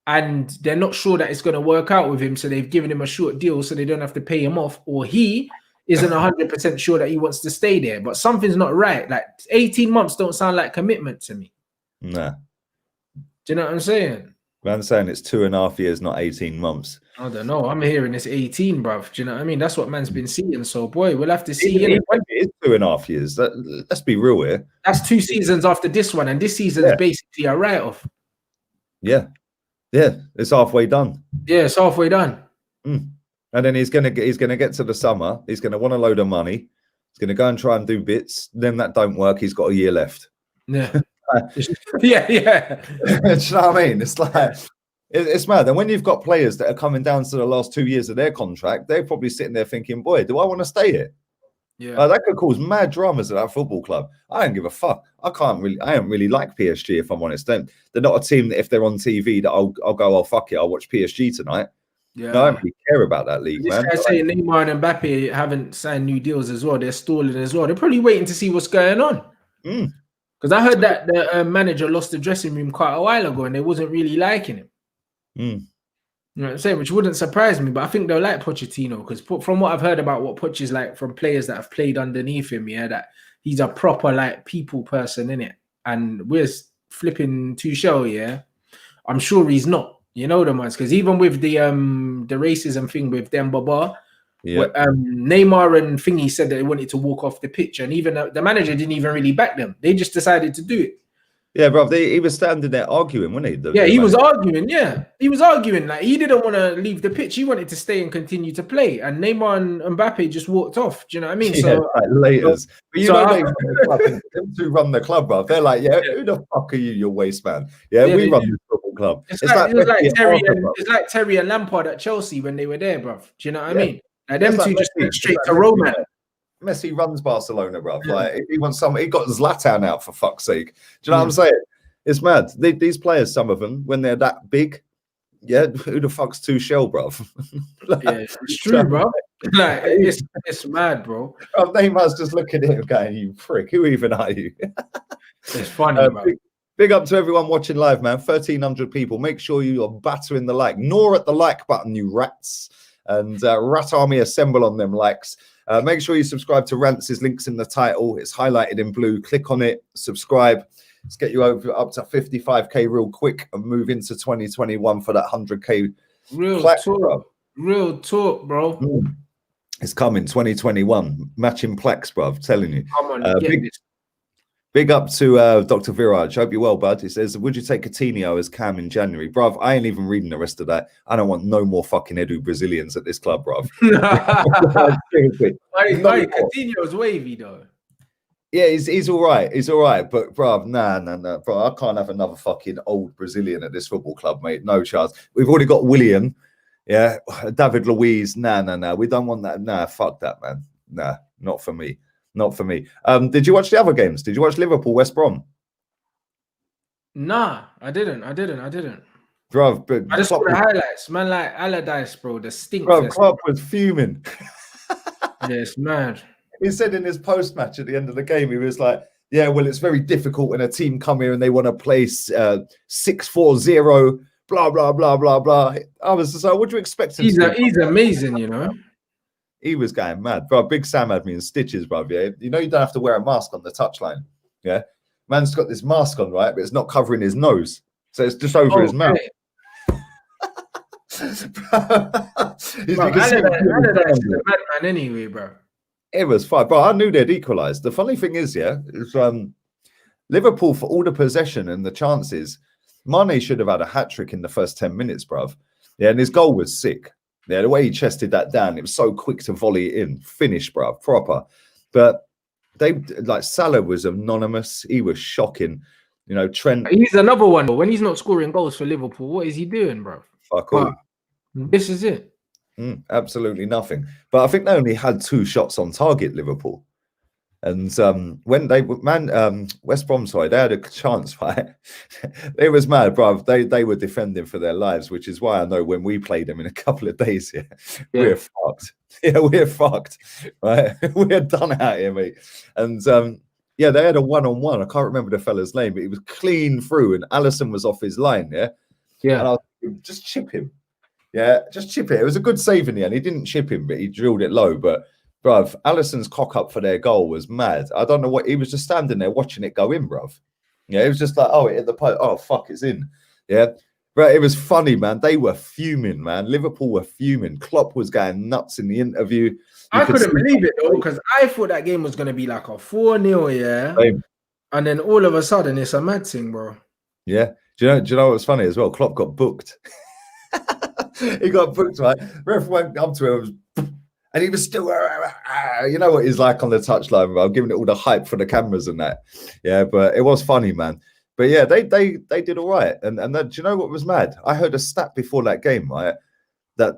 and they're not sure that it's going to work out with him, so they've given him a short deal so they don't have to pay him off, or he isn't 100% sure that he wants to stay there. But something's not right. Like 18 months don't sound like commitment to me. Nah. Do you know what I'm saying? I'm saying it's 2.5 years, not 18 months. I don't know. I'm hearing it's 18, bruv. Do you know what I mean? That's what man's been seeing. So, boy, we'll have to see. It is 2.5 years. Let's be real here. That's 2 seasons after this one. And this season's basically a write-off. Yeah. Yeah. It's halfway done. Yeah, it's halfway done. And then he's gonna get to the summer. He's gonna want a load of money. He's gonna go and try and do bits. Then that don't work. He's got a year left. Yeah. yeah. Do you know what I mean? It's like it's mad. And when you've got players that are coming down to the last 2 years of their contract, they're probably sitting there thinking, "Boy, do I want to stay here?" Yeah, that could cause mad dramas at that football club. I don't give a fuck. I don't really like PSG, if I'm honest. They're not a team that if they're on TV that I'll go, "Oh fuck it, I'll watch PSG tonight." Yeah, no, I don't really care about that league, this man. guy saying Neymar and Mbappe haven't signed new deals as well. They're stalling as well. They're probably waiting to see what's going on. Because I heard that the manager lost the dressing room quite a while ago and they wasn't really liking him. You know what I'm saying? Which wouldn't surprise me, but I think they'll like Pochettino because from what I've heard about what Poch is like from players that have played underneath him, that he's a proper like people person, innit? And we're flipping Tuchel, I'm sure he's not. You know the ones, because even with the racism thing with Demba Ba, Yeah. Neymar and Thingy said that they wanted to walk off the pitch, and even the manager didn't even really back them. They just decided to do it. Yeah, bro. He was standing there arguing, wasn't he? He was arguing. Yeah, he was arguing. Like, he didn't want to leave the pitch. He wanted to stay and continue to play. And Neymar and Mbappe just walked off. Do you know what I mean? Yeah, so like laters. But so them two run the club, bro. They're like, yeah, who the fuck are you, your waste man? Yeah, we run this football club. It's like Terry and Lampard at Chelsea when they were there, bro. Do you know what I mean? Like, them two just went straight to Roman. Messi runs Barcelona, bro. Like, if he wants he got Zlatan out for fuck's sake. Do you know what I'm saying? It's mad. These players, some of them, when they're that big, who the fuck's Tuchel, bro? It's true, bro. Like, it's mad, bro. Neymar's just looking at him going, you prick, who even are you? It's funny, bro. Big up to everyone watching live, man. 1,300 people. Make sure you are battering the like. Gnaw at the like button, you rats. And Rat Army assemble on them likes. Make sure you subscribe to Rants. His link's in the title. It's highlighted in blue. Click on it. Subscribe. Let's get you up to 55k real quick and move into 2021 for that 100k. Real talk, bro. It's coming 2021. Matching plaques, bro. I'm telling you. Come on, big up to Dr. Viraj. Hope you're well, bud. He says, would you take Coutinho as Cam in January? Bruv, I ain't even reading the rest of that. I don't want no more fucking Edu Brazilians at this club, bruv. Coutinho's wavy, though. Yeah, he's all right. He's all right. But, bruv, nah, bro. I can't have another fucking old Brazilian at this football club, mate. No chance. We've already got William. Yeah. David Luiz. Nah. We don't want that. Nah, fuck that, man. Nah, not for me. Not for me. Did you watch the other games? Did you watch Liverpool, West Brom? Nah, I didn't. Bro, I just saw the highlights. Man, like Allardyce, bro. The stink. Bro, Klopp was fuming. Yeah, it's mad. He said in his post-match at the end of the game, he was like, yeah, well, it's very difficult when a team come here and they want to play 6-4-0, blah, blah, blah, blah, blah. I was just like, what do you expect him to do? He's amazing, you know. He was going mad. Bro, Big Sam had me in stitches, bro. Yeah? You know you don't have to wear a mask on the touchline. Yeah? Man's got this mask on, right? But it's not covering his nose. So it's just over his mouth. Allardyce is a madman anyway, bro. It was fine. Bro, I knew they'd equalised. The funny thing is, Liverpool, for all the possession and the chances, Mane should have had a hat-trick in the first 10 minutes, bruv. Yeah, and his goal was sick. Yeah, the way he chested that down, it was so quick to volley it in. Finish, bruv, proper. But Salah was anonymous. He was shocking. You know, Trent. He's another one. When he's not scoring goals for Liverpool, what is he doing, bruv? Fuck all. This is it. Absolutely nothing. But I think they only had 2 shots on target, Liverpool. And when West Brom, sorry, they had a chance, right? It was mad, bruv. They were defending for their lives, which is why I know when we play them in a couple of days here, we're fucked. Yeah, we're fucked, right? We're done out here, mate. And they had a one-on-one. I can't remember the fella's name, but he was clean through, and Alisson was off his line, yeah? And I was like, just chip him. Yeah, just chip it. It was a good save in the end. He didn't chip him, but he drilled it low. But, bruv, Alisson's cock up for their goal was mad. I don't know what he was just standing there watching it go in, bruv. Yeah, it was just like, it hit the post. Oh, fuck, it's in. Yeah, but it was funny, man. They were fuming, man. Liverpool were fuming. Klopp was going nuts in the interview. I couldn't believe it, though, because I thought that game was going to be like a 4-0, yeah? Same. And then all of a sudden, it's a mad thing, bro. Yeah. Do you know what's funny as well? Klopp got booked. He got booked, right? Ref went up to him, and he was still, you know what he's like on the touchline, bro. I'm giving it all the hype for the cameras and that. Yeah, but it was funny, man. But yeah, they did all right. And do you know what was mad? I heard a stat before that game, right? That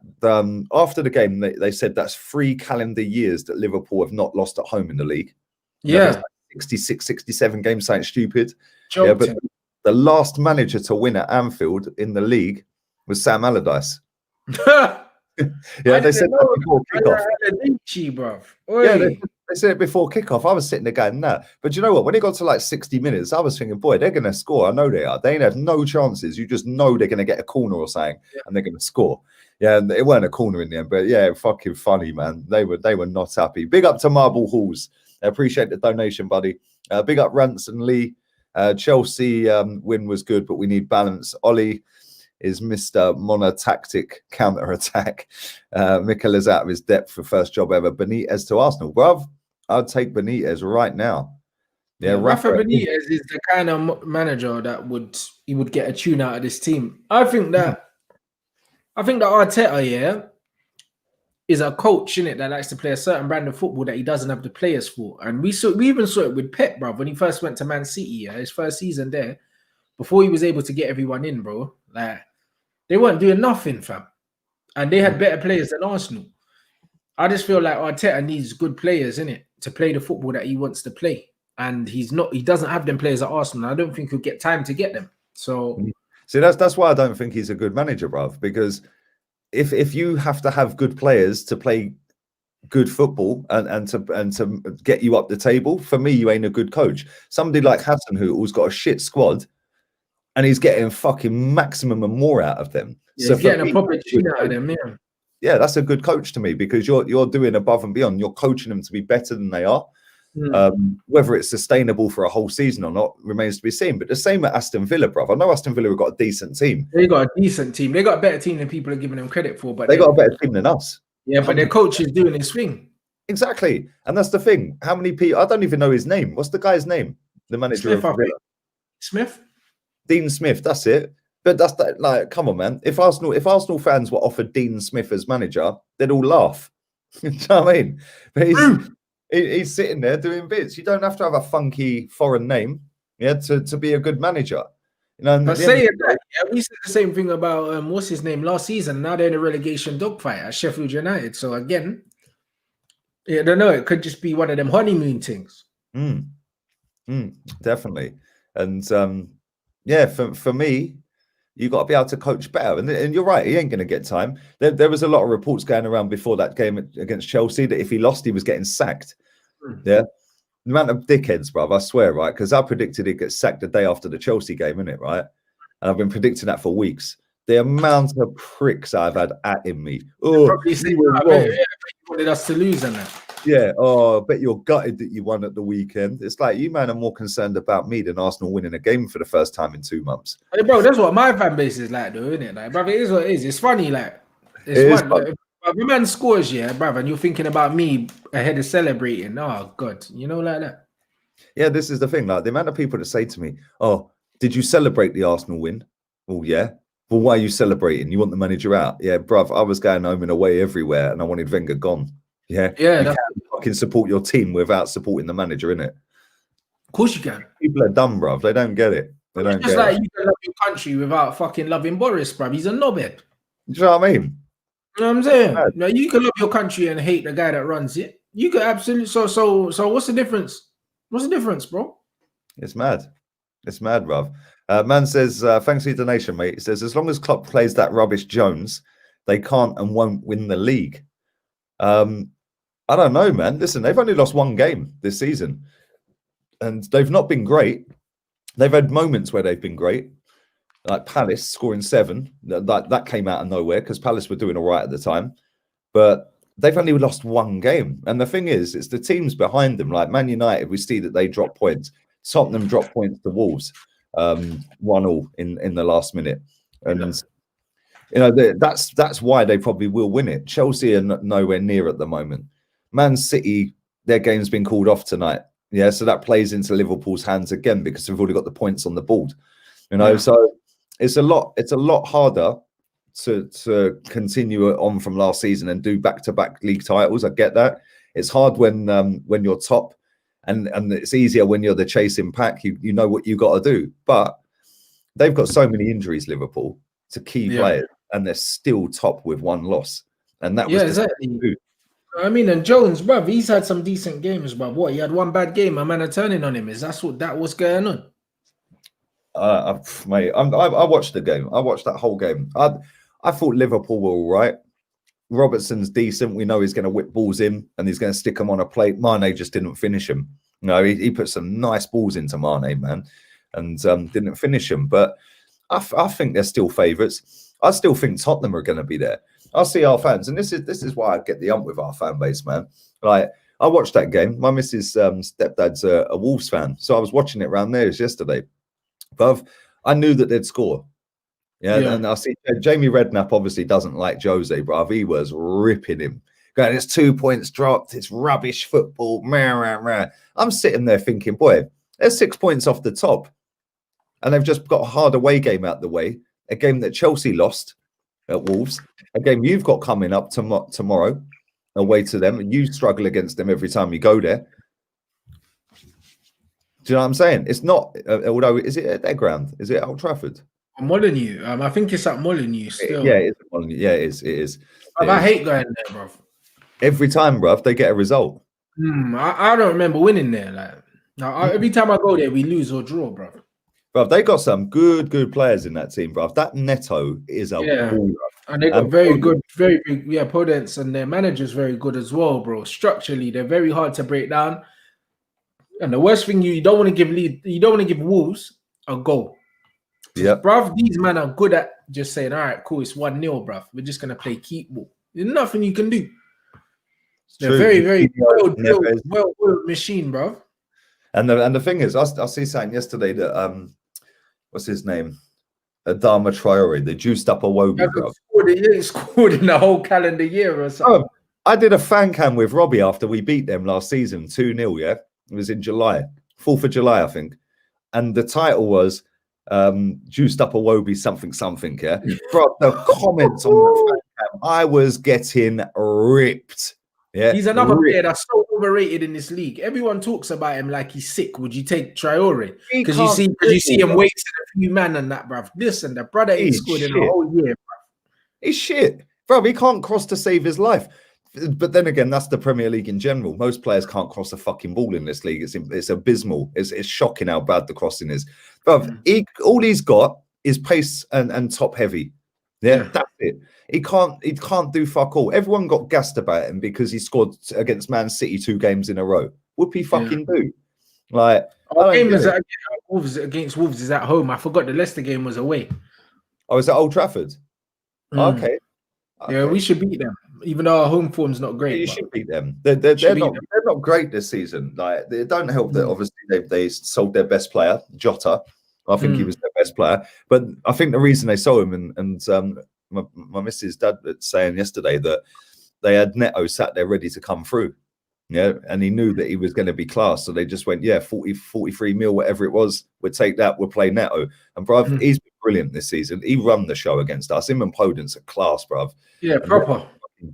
after the game, they said that's 3 calendar years that Liverpool have not lost at home in the league. Yeah. Like 66, 67 games, something stupid. Yeah, but the last manager to win at Anfield in the league was Sam Allardyce. They said that before kickoff. They said it before kickoff. I was sitting there going, nah. But you know what? When it got to like 60 minutes, I was thinking, boy, they're going to score. I know they are. They ain't have no chances. You just know they're going to get a corner or something, and they're going to score. Yeah, and it weren't a corner in the end, but yeah, fucking funny, man. They were not happy. Big up to Marble Halls. I appreciate the donation, buddy. Big up Rants and Lee. Chelsea win was good, but we need balance. Ollie. is Mr. Monotactic counter-attack. Mikel is out of his depth for first job ever. Benitez to Arsenal. Bruv, I'd take Benitez right now. Yeah, Rafa Benitez is the kind of manager that would get a tune out of this team. I think that Arteta, is a coach in it that likes to play a certain brand of football that he doesn't have the players for. And we even saw it with Pep, bro, when he first went to Man City, his first season there, before he was able to get everyone in, bro. Like, they weren't doing nothing, fam. And they had better players than Arsenal. I just feel like Arteta needs good players in it to play the football that he wants to play. And he doesn't have them players at Arsenal. I don't think he'll get time to get them. So see, that's why I don't think he's a good manager, bruv, because if you have to have good players to play good football and to get you up the table, for me, you ain't a good coach. Somebody like Hassan, who's got a shit squad, and he's getting fucking maximum and more out of them. Yeah, so he's getting a proper tune out of them, yeah. Yeah, that's a good coach to me, because you're doing above and beyond. You're coaching them to be better than they are. Whether it's sustainable for a whole season or not remains to be seen. But the same at Aston Villa, bruv. I know Aston Villa have got a decent team. They got a decent team. They got a better team than people are giving them credit for. But they got a better team than us. Yeah, but their coach is doing his thing. Exactly. And that's the thing. How many people? I don't even know his name. What's the guy's name? The manager of Villa. Smith? Dean Smith. That's it. But that's that. Like, come on, man. If Arsenal fans were offered Dean Smith as manager, they'd all laugh. You know what I mean? But he's sitting there doing bits. You don't have to have a funky foreign name, to be a good manager. You know, but saying that, we said the same thing about what's his name last season. Now they're in a relegation dogfight at Sheffield United. So again, I don't know. It could just be one of them honeymoon things. Definitely. And for me, you got to be able to coach better. And you're right, he ain't going to get time. There was a lot of reports going around before that game against Chelsea that if he lost, he was getting sacked. Yeah. The amount of dickheads, bruv, I swear, right? Because I predicted he'd get sacked the day after the Chelsea game, innit, right? And I've been predicting that for weeks. The amount of pricks I've had in me. Oh, probably you wanted us to lose in that. Yeah. Oh, I bet you're gutted that you won at the weekend. It's like you, man, are more concerned about me than Arsenal winning a game for the first time in 2 months. Hey, bro, that's what my fan base is like, though, isn't it? Like, brother, it is what it is. It's funny, like, it's fun. If a man scores, brother, and you're thinking about me ahead of celebrating. Oh, God, like that. Yeah, this is the thing. Like, the amount of people that say to me, "Oh, did you celebrate the Arsenal win?" Well, yeah. Well, why are you celebrating? You want the manager out? Yeah, bruv, I was going home and away everywhere, and I wanted Wenger gone. Yeah, you can't fucking support your team without supporting the manager, innit? Of course you can. People are dumb, bruv. They don't get it. They don't just like you can love your country without fucking loving Boris, bruv. He's a knobhead. Do you know what I mean? You know what I'm saying? Now, you can love your country and hate the guy that runs it. You could absolutely. So what's the difference? What's the difference, bro? It's mad. It's mad, bruv. Man says, thanks for your donation, mate. He says, as long as Klopp plays that rubbish Jones, they can't and won't win the league. I don't know, man. Listen, they've only lost one game this season, and they've not been great. They've had moments where they've been great, like Palace scoring 7. That came out of nowhere because Palace were doing all right at the time. But they've only lost one game. And the thing is, it's the teams behind them, like Man United, we see that they drop points. Tottenham drop points to Wolves, 1-1 in the last minute. And that's why they probably will win it. Chelsea are nowhere near at the moment. Man City, their game's been called off tonight. Yeah, so that plays into Liverpool's hands again because they've already got the points on the board. So it's a lot harder to continue on from last season and do back-to-back league titles. I get that. It's hard when you're top, and it's easier when you're the chasing pack. You know what you got to do, but they've got so many injuries, Liverpool, to key players, and they're still top with 1 loss. And that was exactly. I mean, and Jones, bruv, he's had some decent games, bruv. What, he had 1 bad game, a man are turning on him. Is that what's going on? Mate, I watched the game. I watched that whole game. I thought Liverpool were all right. Robertson's decent. We know he's going to whip balls in and he's going to stick them on a plate. Mane just didn't finish him. He put some nice balls into Mane, man, and didn't finish him. But I think they're still favourites. I still think Tottenham are going to be there. I see our fans, and this is why I get the ump with our fan base, man. Like, I watched that game. My missus' stepdad's a Wolves fan, so I was watching it around theirs yesterday. But I knew that they'd score. Yeah, and I see Jamie Redknapp obviously doesn't like Jose, bruv. He was ripping him. Going, it's 2 points dropped. It's rubbish football. Meh, meh, meh. I'm sitting there thinking, boy, there's 6 points off the top. And they've just got a hard away game out the way. A game that Chelsea lost at Wolves. A game you've got coming up tomorrow away to them. And you struggle against them every time you go there. Do you know what I'm saying? It's not, although, is it at their ground? Is it at Old Trafford? Molyneux. I think it's at Molyneux still. Yeah, it is. Yeah, it is. It is. I hate going there, bro. Every time, bruv, they get a result. I don't remember winning there. Every time I go there, we lose or draw, bro. Bruv, they got some good players in that team, bruv. That Neto is a baller. And they got very good, very big, Podence, and their manager's very good as well, bro. Structurally, they're very hard to break down. And the worst thing you don't want to give Wolves a goal. Yeah, bruv, these men are good at just saying, all right, cool, it's 1-0, bruv. We're just gonna play keep ball. There's nothing you can do. They're very well machine, bruv. And the thing is, I see something yesterday that what's his name? Adama Traore, they juiced up a Wobie, bro. He scored in the whole calendar year or something. I did a fan cam with Robbie after we beat them last season, 2-0, yeah? It was in July, 4th of July, I think. And the title was juiced up a Wobie something, yeah? Bro, the comments on the fan cam, I was getting ripped. Yeah, he's another player that's so overrated in this league. Everyone talks about him like he's sick. Would you take Traore? Because you see him wasting a few man and that, bruv. This and the brother ain't scored in a whole year, bruv. He's shit. Bro, he can't cross to save his life. But then again, that's the Premier League in general. Most players can't cross a fucking ball in this league. It's abysmal. It's shocking how bad the crossing is. Bruv, all he's got is pace and top heavy. Yeah, that's it. He can't do fuck all. Everyone got gassed about him because he scored against Man City 2 games in a row. Whoop he fucking do. Like, our game is against Wolves is at home. I forgot the Leicester game was away. Oh, is that Old Trafford? Okay. Yeah, we should beat them, even though our home form's not great. You should beat them. They're not great this season. Like, it don't help that obviously they sold their best player, Jota. I think he was their best player. But I think the reason they sold him and my missus' dad was saying yesterday that they had Neto sat there ready to come through. Yeah, and he knew that he was going to be class. So they just went, 43 mil, whatever it was. We'll take that. We'll play Neto. And bruv, he's been brilliant this season. He run the show against us. Him and Podence are class, bruv. Yeah, proper.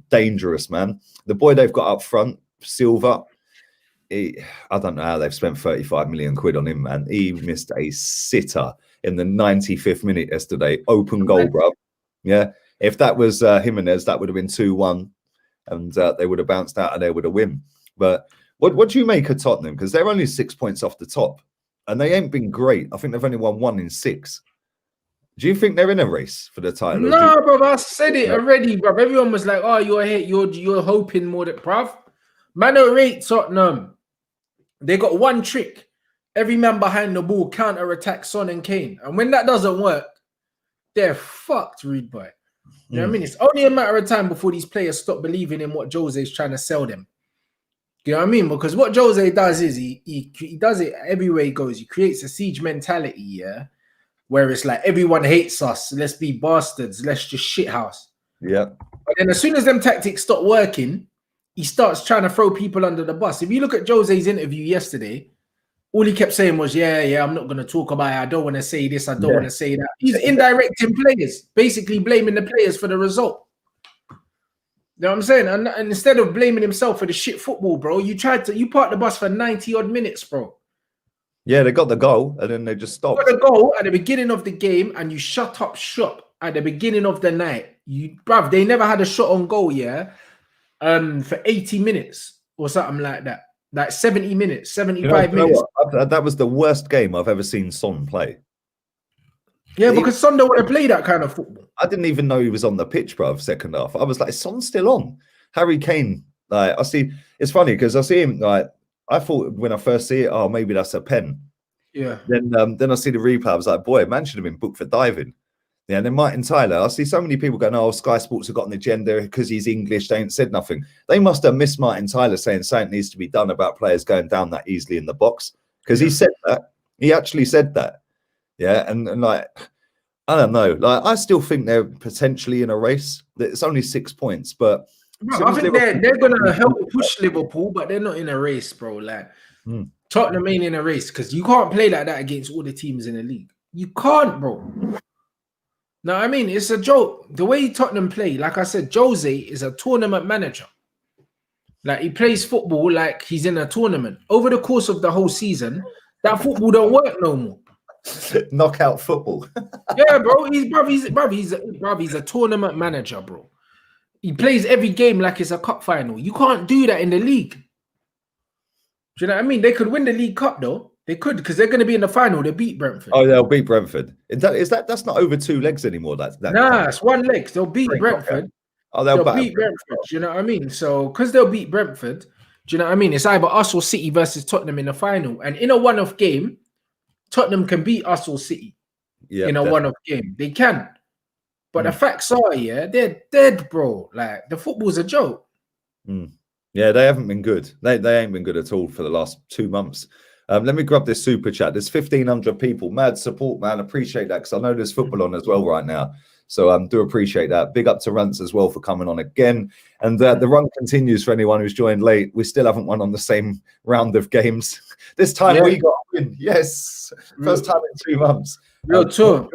Dangerous, man. The boy they've got up front, Silva, I don't know how they've spent 35 million quid on him, man. He missed a sitter in the 95th minute yesterday. Open goal, bruv. Yeah. If that was Jimenez, that would have been 2-1 and they would have bounced out and they would have won. But what do you make of Tottenham? Because they're only 6 points off the top and they ain't been great. I think they've only won 1 in 6. Do you think they're in a race for the title? No, bro, I said it already, bro. Everyone was like, oh, you're hoping more that, bruv. Man, rate Tottenham. They got one trick. Every man behind the ball counter-attack Son and Kane. And when that doesn't work, they're fucked, rude boy. You know what I mean? It's only a matter of time before these players stop believing in what Jose is trying to sell them. You know what I mean? Because what Jose does is he does it everywhere he goes. He creates a siege mentality, yeah, where it's like everyone hates us. Let's be bastards. Let's just shithouse. Yeah. But then as soon as them tactics stop working, he starts trying to throw people under the bus. If you look at Jose's interview yesterday, all he kept saying was, yeah, I'm not going to talk about it. I don't want to say this. I don't want to say that. He's indirecting players, basically blaming the players for the result. You know what I'm saying? And instead of blaming himself for the shit football, bro, you parked the bus for 90-odd minutes, bro. Yeah, they got the goal and then they just stopped. You got the goal at the beginning of the game and you shut up shop at the beginning of the night. Bruv, they never had a shot on goal, for 80 minutes or something like that. Like 70 minutes, 75 minutes. That was the worst game I've ever seen Son play. Yeah, because Son don't want to play that kind of football. I didn't even know he was on the pitch, bruv, second half. I was like, Son's still on. Harry Kane, like, I see, it's funny because I see him, like, I thought when I first see it, oh, maybe that's a pen. Yeah. Then I see the replay, I was like, boy, man should have been booked for diving. Yeah, and then Martin Tyler, I see so many people going, oh, Sky Sports have got an agenda because he's English, they ain't said nothing. They must have missed Martin Tyler saying something needs to be done about players going down that easily in the box. Because he said that. He actually said that. Yeah, and like, I don't know. Like, I still think they're potentially in a race. It's only 6 points, but Bro, I think they're gonna help push Liverpool, but they're not in a race, bro. Like Tottenham ain't in a race because you can't play like that against all the teams in the league. You can't, bro. No, I mean it's a joke. The way Tottenham play, like I said, Jose is a tournament manager. Like he plays football like he's in a tournament. Over the course of the whole season, that football don't work no more. Knockout football. Yeah, bro. He's a tournament manager, bro. He plays every game like it's a cup final. You can't do that in the league. Do you know what I mean? They could win the League Cup though. They could because they're going to be in the final. They beat Brentford. Oh, they'll beat Brentford. That's not over 2 legs anymore. Nah, it's 1 leg. They'll beat Brentford. Okay. Oh, they'll beat Brentford. Do you know what I mean? So because they'll beat Brentford, do you know what I mean? It's either us or City versus Tottenham in the final. And in a one-off game, Tottenham can beat us or City. Yeah, in a one-off game. They can. But the facts are, they're dead, bro. Like, the football's a joke. Yeah, they haven't been good. They ain't been good at all for the last 2 months. Let me grab this super chat. There's 1,500 people. Mad support, man. Appreciate that because I know there's football on as well right now. So do appreciate that. Big up to Rance as well for coming on again. And the run continues for anyone who's joined late. We still haven't won on the same round of games. This time we got a win. Yes. First time in 2 months. Real talk.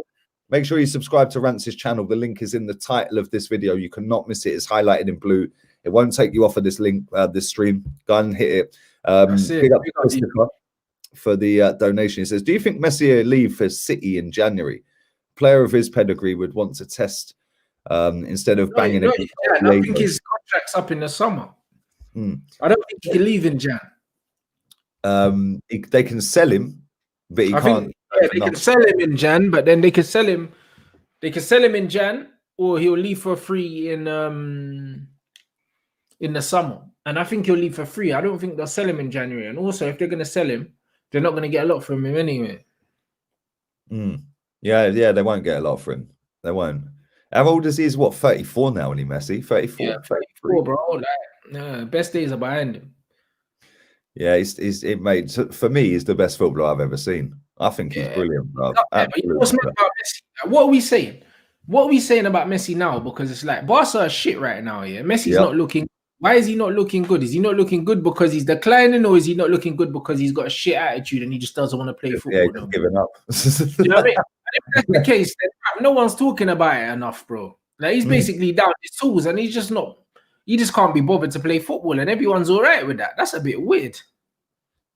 Make sure you subscribe to Rance's channel. The link is in the title of this video. You cannot miss it. It's highlighted in blue. It won't take you off of this link, this stream. Go and hit it. Big up to Christopher for the donation. He says, do you think Messi will leave for City in January? Player of his pedigree would want to test instead of banging it. I don't think his contract's up in the summer. I don't think he can leave in Jan. They can sell him, but he can't. They can sell him in Jan, but then they could sell him. They could sell him in Jan, or he'll leave for free in the summer. And I think he'll leave for free. I don't think they'll sell him in January. And also, if they're going to sell him, they're not going to get a lot from him anyway. Yeah, they won't get a lot for him. They won't. How old is he? He's what, 34 now, isn't he, Messi? 34? Yeah, 34, bro. Like, best days are behind him. Yeah, for me, he's the best footballer I've ever seen. I think he's brilliant, bro. But you know what's mad about Messi? What are we saying? What are we saying about Messi now? Because it's like Barca are shit right now, Messi's not looking. Why is he not looking good? Is he not looking good because he's declining, or is he not looking good because he's got a shit attitude and he just doesn't want to play football? Yeah, he's giving up. You know what I mean? If that's the case, then no one's talking about it enough, bro. Like he's basically down his tools and he's just not. He just can't be bothered to play football, and everyone's all right with that. That's a bit weird.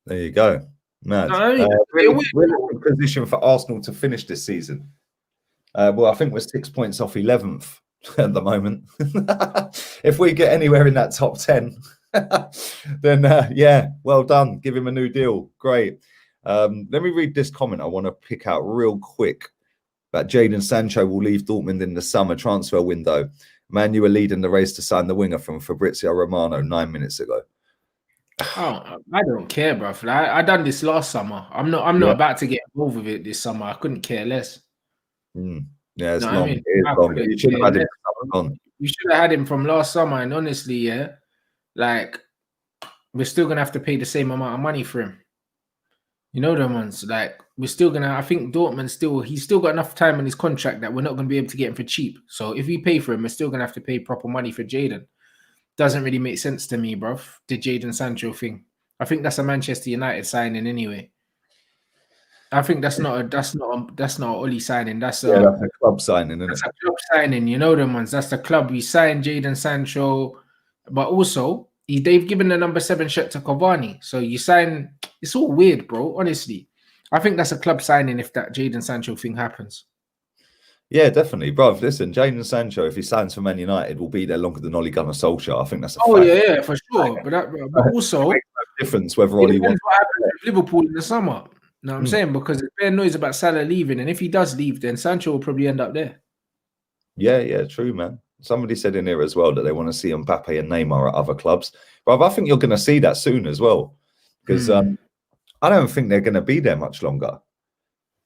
There you go. Mad. Really good position for Arsenal to finish this season. Well, I think we're 6 points off 11th at the moment. If we get anywhere in that top 10, then well done. Give him a new deal. Great. Let me read this comment I want to pick out real quick. That Jadon Sancho will leave Dortmund in the summer transfer window. Man, you were leading the race to sign the winger from Fabrizio Romano 9 minutes ago. Oh, I don't care, bro. I done this last summer. I'm not about to get involved with it this summer. I couldn't care less. Yeah, it's long. I mean? It is long. You should have had him. You should have had him from last summer. And honestly, like we're still gonna have to pay the same amount of money for him. You know them ones. Like we're still gonna. I think Dortmund he's still got enough time on his contract that we're not gonna be able to get him for cheap. So if we pay for him, we're still gonna have to pay proper money for Jadon. Doesn't really make sense to me, bruv. The Jadon Sancho thing. I think that's a Manchester United signing anyway. I think that's not an Oli signing. That's a club signing, isn't it? That's a club signing. You know them ones. That's the club. We signed Jadon Sancho, but also they've given the number 7 shirt to Cavani. So you sign. It's all weird, bro. Honestly, I think that's a club signing if that Jadon Sancho thing happens. Yeah, definitely, bro. Listen, Jadon Sancho, if he signs for Man United, will be there longer than Ole Gunnar Solskjaer. I think that's a fact. Yeah, for sure. But also, it makes no difference whether Ole wants what happens with Liverpool in the summer. You know what I'm saying? Because there's bare noise about Salah leaving, and if he does leave, then Sancho will probably end up there. Yeah, true, man. Somebody said in here as well that they want to see Mbappe and Neymar at other clubs. Bro, I think you're going to see that soon as well, because I don't think they're going to be there much longer.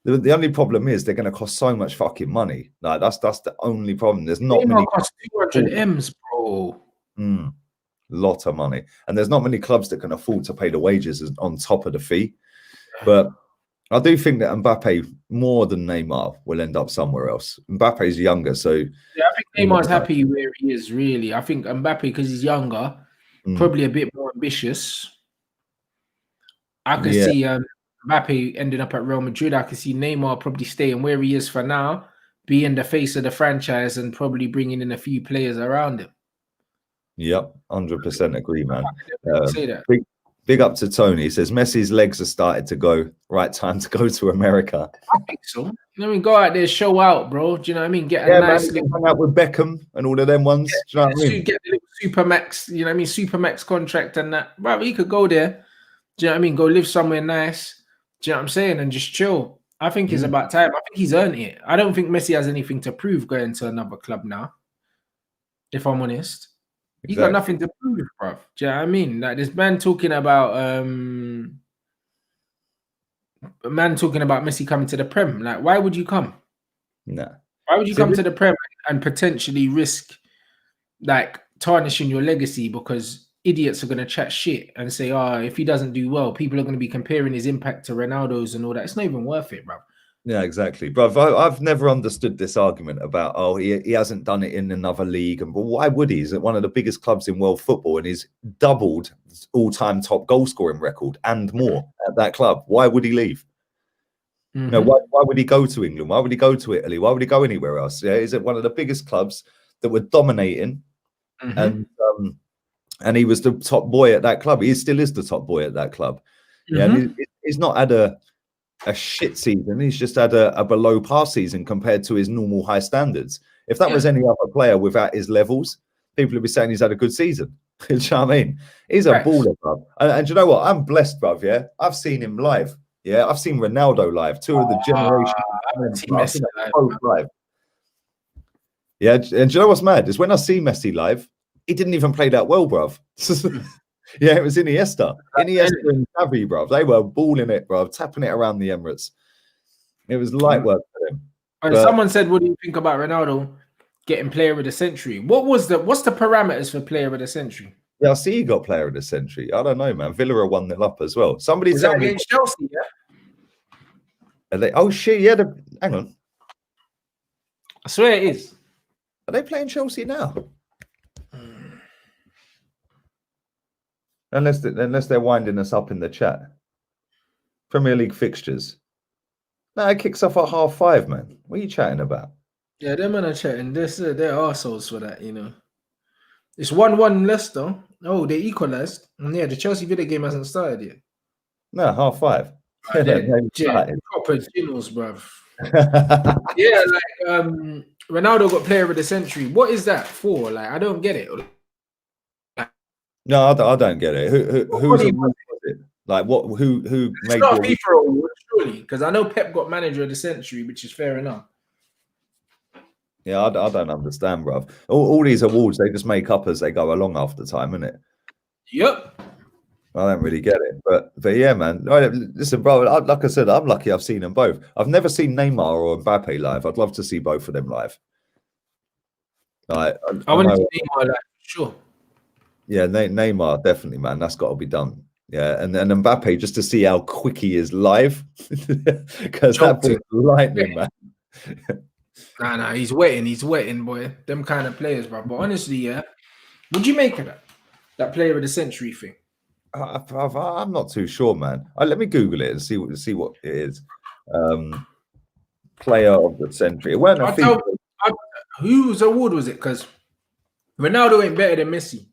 The only problem is they're going to cost so much fucking money. Like that's the only problem. There's not many. Cost 200 M's, bro. Lot of money, and there's not many clubs that can afford to pay the wages on top of the fee. But I do think that Mbappe, more than Neymar, will end up somewhere else. Mbappe's younger, so yeah, I think Neymar's happy where he is. Really, I think Mbappe, because he's younger, probably a bit more ambitious. I could see Mbappe ending up at Real Madrid. I could see Neymar probably staying where he is for now, being the face of the franchise, and probably bringing in a few players around him. Yep, 100% agree, man. Say that. Big up to Tony. He says Messi's legs have started to go. Right time to go to America. I think so. You know what I mean? Go out there, show out, bro. Do you know what I mean? Get a nice man, hang out with Beckham and all of them ones. Do you know what I mean? Get the little Supermax, you know what I mean? Supermax contract and that. Bro, he could go there. Do you know what I mean? Go live somewhere nice. Do you know what I'm saying? And just chill. I think it's about time. I think he's earned it. I don't think Messi has anything to prove going to another club now, if I'm honest. He's got nothing to prove, bro. Do you know what I mean? Like this man talking about Messi coming to the Prem. Like, why would you come? Nah. Why would you come to the Prem and potentially risk like tarnishing your legacy because idiots are going to chat shit and say, oh, if he doesn't do well, people are going to be comparing his impact to Ronaldo's and all that. It's not even worth it, bro. Yeah, exactly. Bro, I've never understood this argument about, oh, he hasn't done it in another league. But why would he? He's at one of the biggest clubs in world football and he's doubled all-time top goal-scoring record and more at that club. Why would he leave? You know, why would he go to England? Why would he go to Italy? Why would he go anywhere else? Yeah, he's at one of the biggest clubs that were dominating and he was the top boy at that club. He still is the top boy at that club. Yeah, and he's not had a shit season. He's just had a below par season compared to his normal high standards. If that was any other player without his levels, people would be saying he's had a good season. You know what I mean? He's a baller, bruv. And you know what? I'm blessed, bruv, yeah? I've seen him live. Yeah, I've seen Ronaldo live. Two of the generation live. Yeah, and do you know what's mad? Is when I see Messi live, he didn't even play that well, bruv. Yeah, it was Iniesta. Iniesta and Xavi, bruv. They were balling it, bruv, tapping it around the Emirates. It was light work for them. Someone said, what do you think about Ronaldo getting player of the century? What's the parameters for player of the century? Yeah, I see you got player of the century. I don't know, man. Villa are 1-0 up as well. Somebody tell me against Chelsea, yeah? Are they, oh shit, yeah, hang on. I swear it is. Are they playing Chelsea now? Unless they're winding us up in the chat. Premier League fixtures. No, it kicks off at 5:30, man. What are you chatting about? Yeah, them men are chatting. They're arseholes for that, you know. It's 1-1 Leicester. Oh, they equalised. And yeah, the Chelsea Villa game hasn't started yet. No, 5:30. Proper ginnels, bruv. Yeah, like Ronaldo got player of the century. What is that for? Like, I don't get it. No, I don't get it. Who's it? Like what? Who it's not a FIFA award, surely? Because I know Pep got manager of the century, which is fair enough. Yeah, I don't understand, bruv. All these awards, they just make up as they go along after time, isn't it? Yep. I don't really get it, but yeah, man. Listen, bro. Like I said, I'm lucky. I've seen them both. I've never seen Neymar or Mbappe live. I'd love to see both of them live. I want to see Neymar live, sure. Yeah, Neymar definitely, man. That's got to be done. Yeah, and Mbappe just to see how quick he is live, because that ball's lightning, man. Nah, he's wetting, boy. Them kind of players, bro. But honestly, yeah, what'd you make of that player of the century thing? I'm not too sure, man. Let me Google it and see what it is. Player of the century. It weren't a FIFA. Whose award was it? Because Ronaldo ain't better than Messi.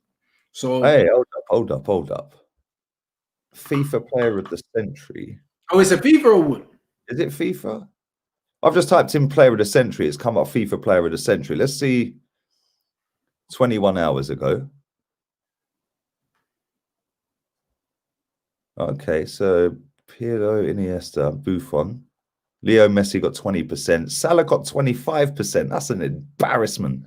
So hey, hold up. FIFA player of the century. Oh, it's a FIFA award. Is it FIFA? I've just typed in player of the century. It's come up FIFA player of the century. Let's see. 21 hours ago. Okay, so Pirlo, Iniesta, Buffon, Leo Messi got 20%. Salah got 25%. That's an embarrassment.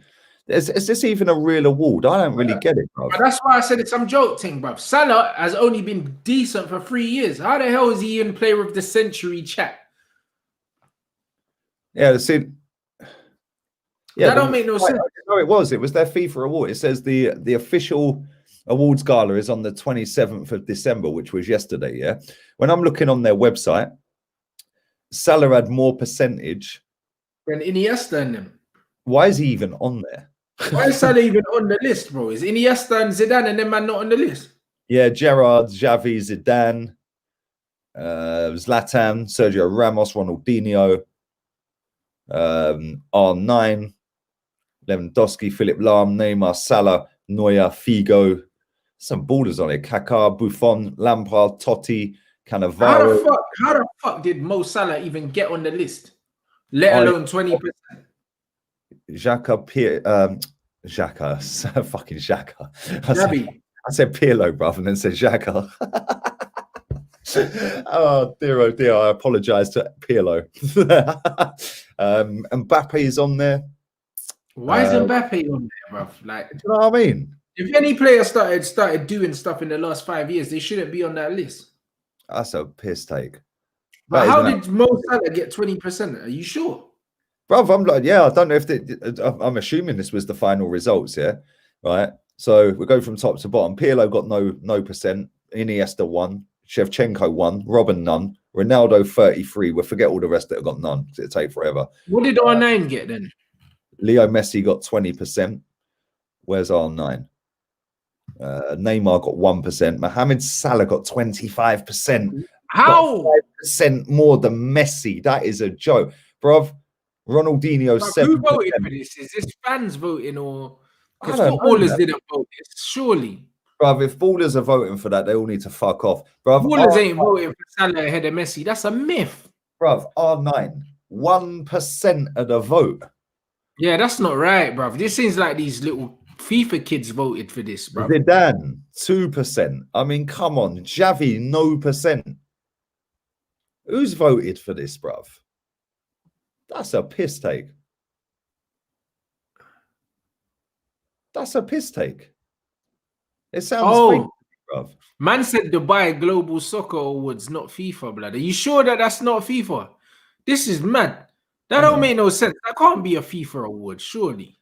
Is this even a real award? I don't really get it, bro. But that's why I said it's some joke thing, bro. Salah has only been decent for 3 years. How the hell is he in player of the century chat? Yeah, see. Yeah, that don't make no sense. No, it was their FIFA award. It says the official awards gala is on the 27th of December, which was yesterday. Yeah, when I'm looking on their website, Salah had more percentage. Than Iniesta and them. Why is he even on there? Why is Salah even on the list, bro? Is Iniesta and Zidane and them man not on the list? Yeah, Gerrard, Xavi, Zidane, Zlatan, Sergio Ramos, Ronaldinho, R9, Lewandowski, Philip Lahm, Neymar, Salah, Neuer, Figo. Some ballers on it. Kaká, Buffon, Lampard, Totti, Cannavaro. How the fuck did Mo Salah even get on the list? Let alone 20%. Xhaka, Xhaka, fucking Xhaka. I said Pirlo, bruv, and then said Xhaka. Oh dear, I apologise to Pirlo. Mbappe is on there. Why is Mbappe on there, bruv? Like, do you know what I mean? If any player started doing stuff in the last 5 years, they shouldn't be on that list. That's a piss take. But how did Mo Salah get 20%? Are you sure? Bruv, I'm like, yeah, I don't know if I'm assuming this was the final results, yeah, right? So we go from top to bottom. Pirlo got no percent. Iniesta 1. Shevchenko 1. Robben none. Ronaldo 33. We'll forget all the rest that have got none because it'll take forever. What did R9 get then? Leo Messi got 20%. Where's R9? Neymar got 1%. Mohamed Salah got 25%. How? 5% more than Messi. That is a joke, bruv. Ronaldinho 7%. Who voted for this? Is this fans voting or because footballers didn't vote this? Surely, bruv. If ballers are voting for that, they all need to fuck off, bruv. Ballers ain't voting for Salah ahead of Messi. That's a myth, bruv. R9, 1% of the vote. Yeah, that's not right, bruv. This seems like these little FIFA kids voted for this, bruv. Zidane 2%. I mean, come on, Xavi no percent. Who's voted for this, bruv? That's a piss take. That's a piss take. It sounds fake, bruv. Man said Dubai Global Soccer Awards, not FIFA, blood. Are you sure that that's not FIFA? This is mad. That don't make no sense. That can't be a FIFA award, surely.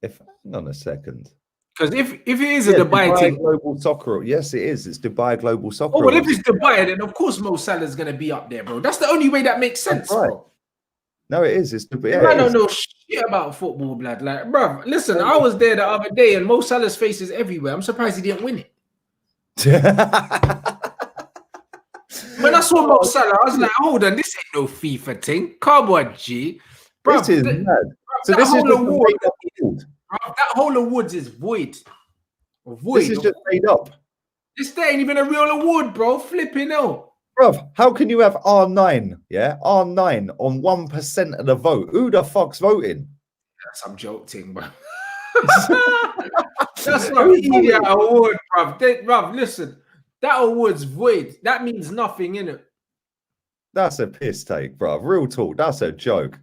Hang on a second. Because if it is a Dubai thing, Global Soccer, yes, it is. It's Dubai Global Soccer. Oh, well, if it's Dubai, then of course Mo Salah's gonna be up there, bro. That's the only way that makes sense, right, bro. No, it is. It's Dubai. Yeah, I don't know shit about football, blood. Like, bro, listen, I was there the other day, and Mo Salah's face is everywhere. I'm surprised he didn't win it. When I saw Mo Salah, I was like, hold on, this ain't no FIFA thing. Come on, G. Bro, this is mad. So that this whole is award, award. That whole awards is void. This is just made up. This ain't even a real award, bro. Flipping out. Bruv, how can you have R9, yeah? R9 on 1% of the vote. Who the fuck's voting? That's some joke thing, bro. That's not an idiot award, bruv. Bruv, listen. That award's void. That means nothing, innit? That's a piss take, bruv. Real talk. That's a joke.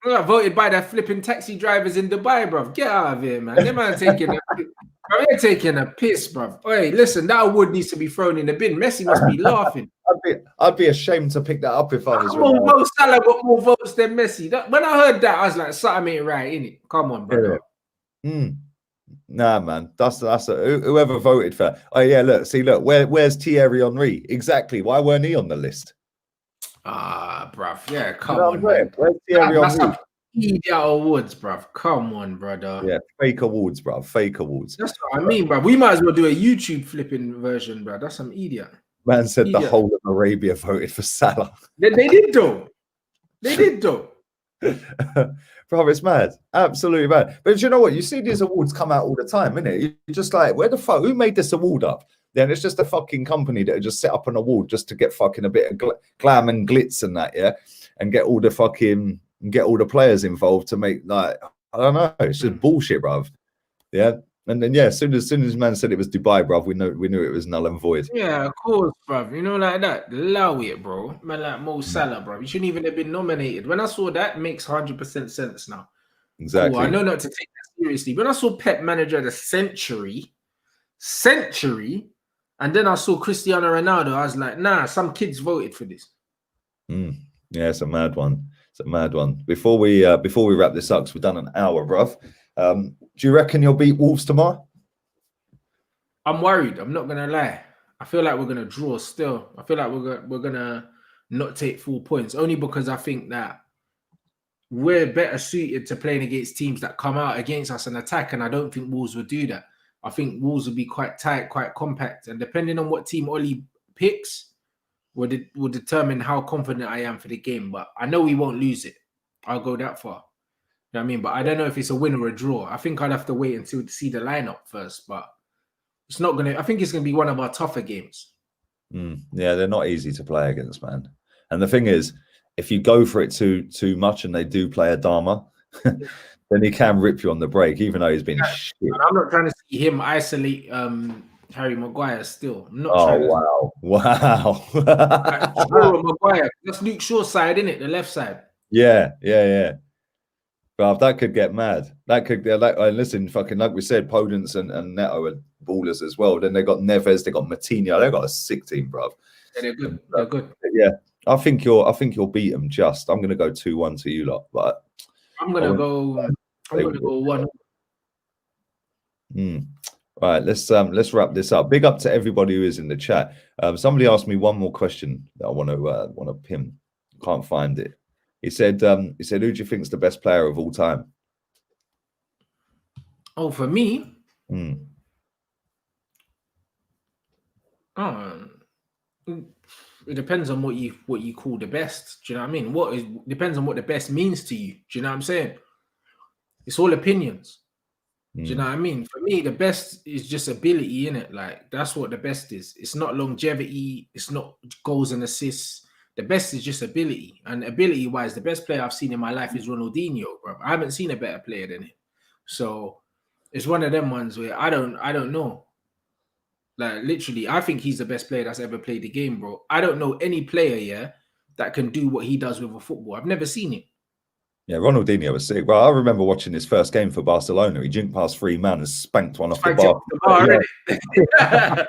I got voted by the flipping taxi drivers in Dubai, bruv. Get out of here, man. Them man taking a piss. Bro, they're taking a piss, bruv. Hey, listen, that award needs to be thrown in the bin. Messi must be laughing. I'd be ashamed to pick that up if I was. Mo Salah got more votes than Messi. When I heard that, I was like, something ain't right, innit? Come on, bro. Yeah. Nah, man. That's whoever voted for. Oh yeah, look. Where's Thierry Henry? Exactly. Why weren't he on the list? Ah, bruv. Yeah, come on, man. Where's Thierry Henry? Idiot awards, bruv. Come on, brother. Yeah, fake awards, bruv. Fake awards. That's what I mean, bruv. We might as well do a YouTube flipping version, bruv. That's some idiot. Man said the whole of Arabia voted for Salah. They did though. They did though. Bro, it's mad. Absolutely mad. But you know what? You see these awards come out all the time, innit? You're just like, where the fuck? Who made this award up? Then it's just a fucking company that just set up an award just to get fucking a bit of glam and glitz and that, yeah? And get all the players involved to make, like, I don't know. It's just bullshit, bruv. Yeah. And then, yeah, as soon as man said it was Dubai, bruv, we knew it was null and void. Yeah, of course, bruv. You know, like that. Allow it, bro. Man, like Mo Salah, bruv. You shouldn't even have been nominated. When I saw that, it makes 100% sense now. Exactly. Cool. I know not to take that seriously. When I saw Pep Manager of the century, and then I saw Cristiano Ronaldo, I was like, nah, some kids voted for this. Yeah, it's a mad one. It's a mad one. Before we wrap this up, because we've done an hour, bruv. Do you reckon you'll beat Wolves tomorrow? I'm worried. I'm not gonna lie. I feel like we're gonna draw still. I feel like we're gonna not take 4 points, only because I think that we're better suited to playing against teams that come out against us and attack, and I don't think Wolves would do that. I think Wolves will be quite tight, quite compact, and depending on what team Ollie picks, will determine how confident I am for the game. But I know we won't lose it. I'll go that far. You know what I mean? But I don't know if it's a win or a draw. I think I'd have to wait until to see the lineup first. But it's not gonna. I think it's gonna be one of our tougher games. Yeah, they're not easy to play against, man. And the thing is, if you go for it too much and they do play a Dharma, then he can rip you on the break, even though he's been shit. I'm not trying to see him isolate Harry Maguire still. I'm not Wow. Maguire. That's Luke Shaw's side, isn't it? The left side. Yeah. But that could get mad. That could listen, fucking like we said, Podence and Neto are ballers as well. Then they got Neves, they got Matinho, they got a sick team, bruv. Yeah, they're good. They're good. Yeah. I think you'll beat them just. I'm gonna go 2-1 to you lot, but I'm gonna go 1. Right, let's wrap this up. Big up to everybody who is in the chat. Somebody asked me one more question that I want to pin. Can't find it. He said, who do you think is the best player of all time? Oh, for me? It depends on what you call the best. Do you know what I mean? Depends on what the best means to you. Do you know what I'm saying? It's all opinions. Do you know what I mean? For me, the best is just ability, innit? Like, that's what the best is. It's not longevity. It's not goals and assists. The best is just ability. And ability-wise, the best player I've seen in my life is Ronaldinho, bro. I haven't seen a better player than him. So it's one of them ones where I don't know. Like, literally, I think he's the best player that's ever played the game, bro. I don't know any player, that can do what he does with a football. I've never seen it. Yeah, Ronaldinho was sick. Well, I remember watching his first game for Barcelona. He jinked past 3 men and spanked one off the bar. Yeah.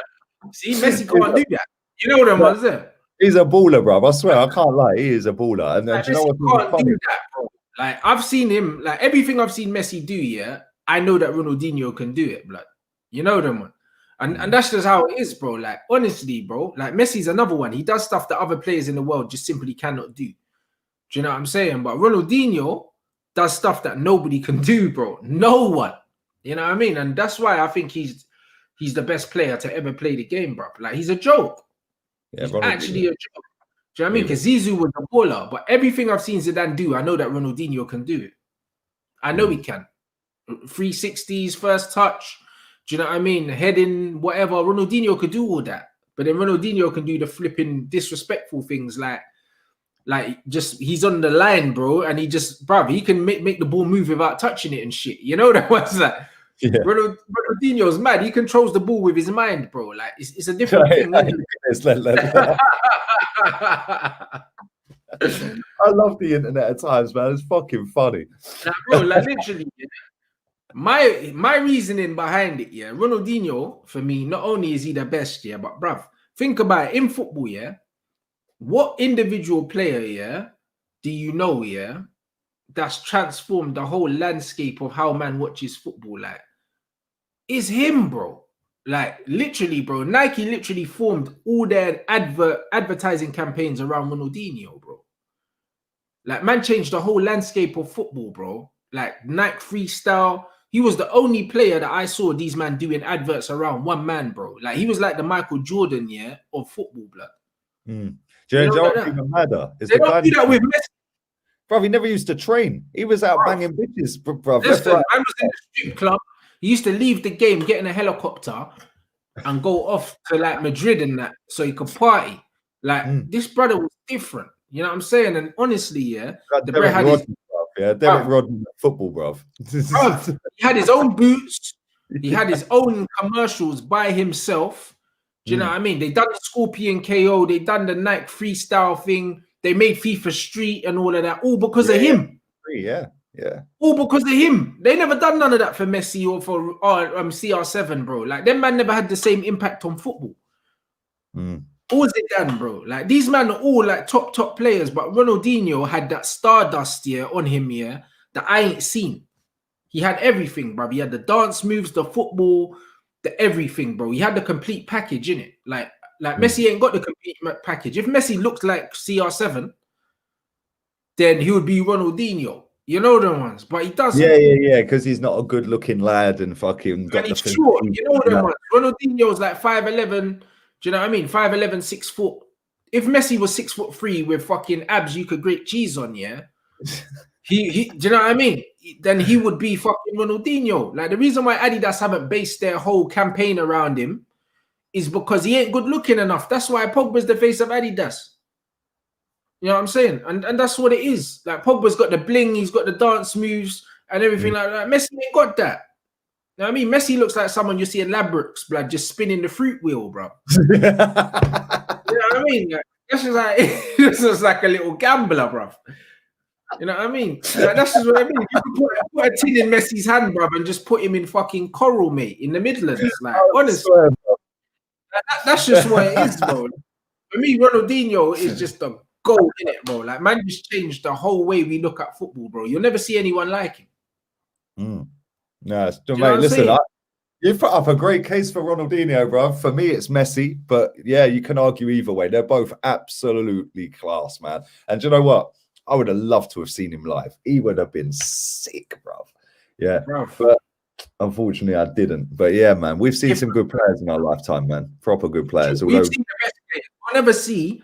See, Messi can't do that. You know what I'm ones there? He's a baller, bro. I swear, I can't lie. He is a baller. And like, you know what? Can't do that, bro. Like, I've seen him, like, everything I've seen Messi do, yeah, I know that Ronaldinho can do it, blood. You know them, man. And that's just how it is, bro. Like, honestly, bro, like, Messi's another one. He does stuff that other players in the world just simply cannot do. Do you know what I'm saying? But Ronaldinho does stuff that nobody can do, bro. No one. You know what I mean? And that's why I think he's the best player to ever play the game, bro. Like, he's a joke. Yeah, he's actually a joke. Do you know what I mean? Because Zizou was a baller, but everything I've seen Zidane do, I know that Ronaldinho can do it. I know he can. 360s, first touch. Do you know what I mean? Heading, whatever. Ronaldinho could do all that. But then Ronaldinho can do the flipping disrespectful things like just he's on the line, bro, and he just, bro, he can make the ball move without touching it and shit. You know that was that. Yeah. Ronaldinho's mad. He controls the ball with his mind, bro. Like it's a different thing. I love the internet at times, man. It's fucking funny. Like, bro, like literally, my reasoning behind it, yeah. Ronaldinho, for me, not only is he the best, yeah, but bruv, think about it in football, yeah. What individual player, yeah, do you know, yeah, that's transformed the whole landscape of how man watches football? Like, is him, bro. Like, literally, bro. Nike literally formed all their advertising campaigns around Ronaldinho, bro. Like, man changed the whole landscape of football, bro. Like, Nike Freestyle. He was the only player that I saw these man doing adverts around one man, bro. Like, he was like the Michael Jordan, yeah, of football, blood. Do you know what's even madder? They don't do that with Messi. Bro, he never used to train. He was out banging bitches, bro. Listen, I was in the strip club. He used to leave the game, get in a helicopter, and go off to like Madrid and that, so he could party. Like this brother was different. You know what I'm saying? And honestly, yeah, the brother had his, Derek Rodman football, bro. He had his own boots. He had his own commercials by himself. Do you know what I mean? They done the Scorpion KO. They done the Nike Freestyle thing. They made FIFA Street and all of that, all because of him. Yeah. All because of him. They never done none of that for Messi or for CR7, bro. Like, them man never had the same impact on football. All is it done, bro? Like, these men are all like top players, but Ronaldinho had that stardust on him, that I ain't seen. He had everything, bro. He had the dance moves, the football, the everything, bro. He had the complete package in it. Like, Like Messi ain't got the complete package. If Messi looked like CR7, then he would be Ronaldinho. You know them ones, but he doesn't. Yeah, because he's not a good-looking lad and fucking got And the he's short. You know them ones. Ronaldinho's like 5'11". Do you know what I mean? 5'11", 6 foot. If Messi was 6'3" with fucking abs, you could grate cheese on. Yeah, he. Do you know what I mean? Then he would be fucking Ronaldinho. Like the reason why Adidas haven't based their whole campaign around him is because he ain't good looking enough. That's why Pogba's the face of Adidas. You know what I'm saying? And that's what it is. Like Pogba's got the bling, he's got the dance moves and everything like that. Messi ain't got that. You know what I mean? Messi looks like someone you see in Labrooks, blood, just spinning the fruit wheel, bro. You know what I mean? Like, this is like a little gambler, bro. You know what I mean? Like, that's just what I mean. You can put a tin in Messi's hand, bro, and just put him in fucking Coral, mate, in the Midlands. Like, honestly. That's just what it is, bro. For me, Ronaldinho is just a goal in it, bro. Like, man, just changed the whole way we look at football, bro. You'll never see anyone like him. No, mate, listen, you've put up a great case for Ronaldinho, bro. For me, it's Messi, but yeah, you can argue either way. They're both absolutely class, man. And you know what? I would have loved to have seen him live. He would have been sick, bro. Yeah, but unfortunately, I didn't. But yeah, man, we've seen some good players in our lifetime, man. Proper good players. We've seen the best players. I'll never see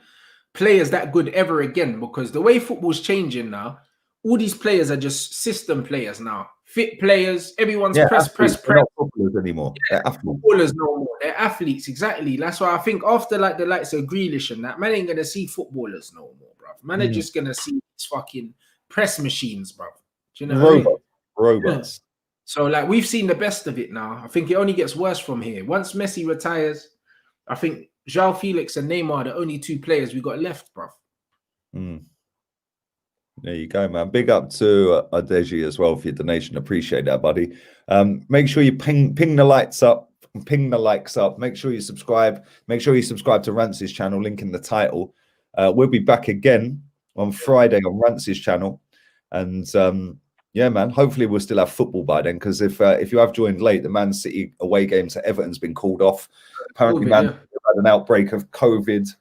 players that good ever again because the way football's changing now, all these players are just system players now. Fit players, everyone's press. They're not footballers anymore. Yeah, they're footballers no more. They're athletes, exactly. That's why I think after like the likes of Grealish and that, man ain't gonna see footballers no more, bro. Man are just gonna see these fucking press machines, bro. Do you know robots. Yeah. So like we've seen the best of it now. I think it only gets worse from here. Once Messi retires, I think João Felix and Neymar are the only two players we got left, bro. There you go, man. Big up to Adeji as well for your donation. Appreciate that, buddy. Make sure you ping the lights up, ping the likes up. Make sure you subscribe. Make sure you subscribe to Rance's channel, link in the title. We'll be back again on Friday on Rance's channel. And yeah, man, hopefully we'll still have football by then, because if you have joined late, the Man City away game to Everton's been called off. Apparently, Man City had an outbreak of COVID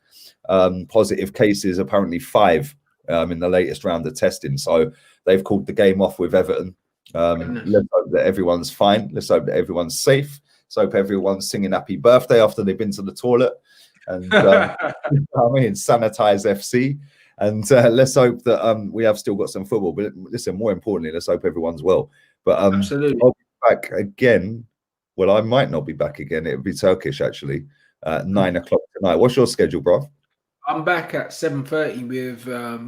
positive cases, apparently 5 in the latest round of testing. So they've called the game off with Everton. Let's hope that everyone's fine. Let's hope that everyone's safe. Let's hope everyone's singing happy birthday after they've been to the toilet. And sanitize FC. And let's hope that we have still got some football. But listen, more importantly, let's hope everyone's well. But absolutely, I'll be back again. Well, I might not be back again. It would be Turkish actually. 9 o'clock tonight. What's your schedule, bro? I'm back at 7:30 with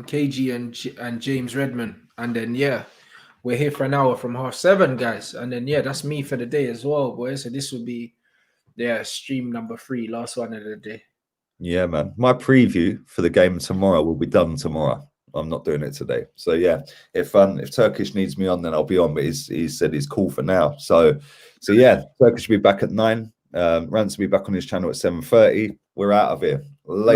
KG and James Redmond, and then we're here for an hour from 7:30, guys. And then that's me for the day as well, boys. So this will be stream number 3, last one of the day. Yeah, man. My preview for the game tomorrow will be done tomorrow. I'm not doing it today. So yeah, if Turkish needs me on, then I'll be on. But he said he's cool for now. So yeah, Turkish will be back at 9. Rance will be back on his channel at 7:30. We're out of here. Later.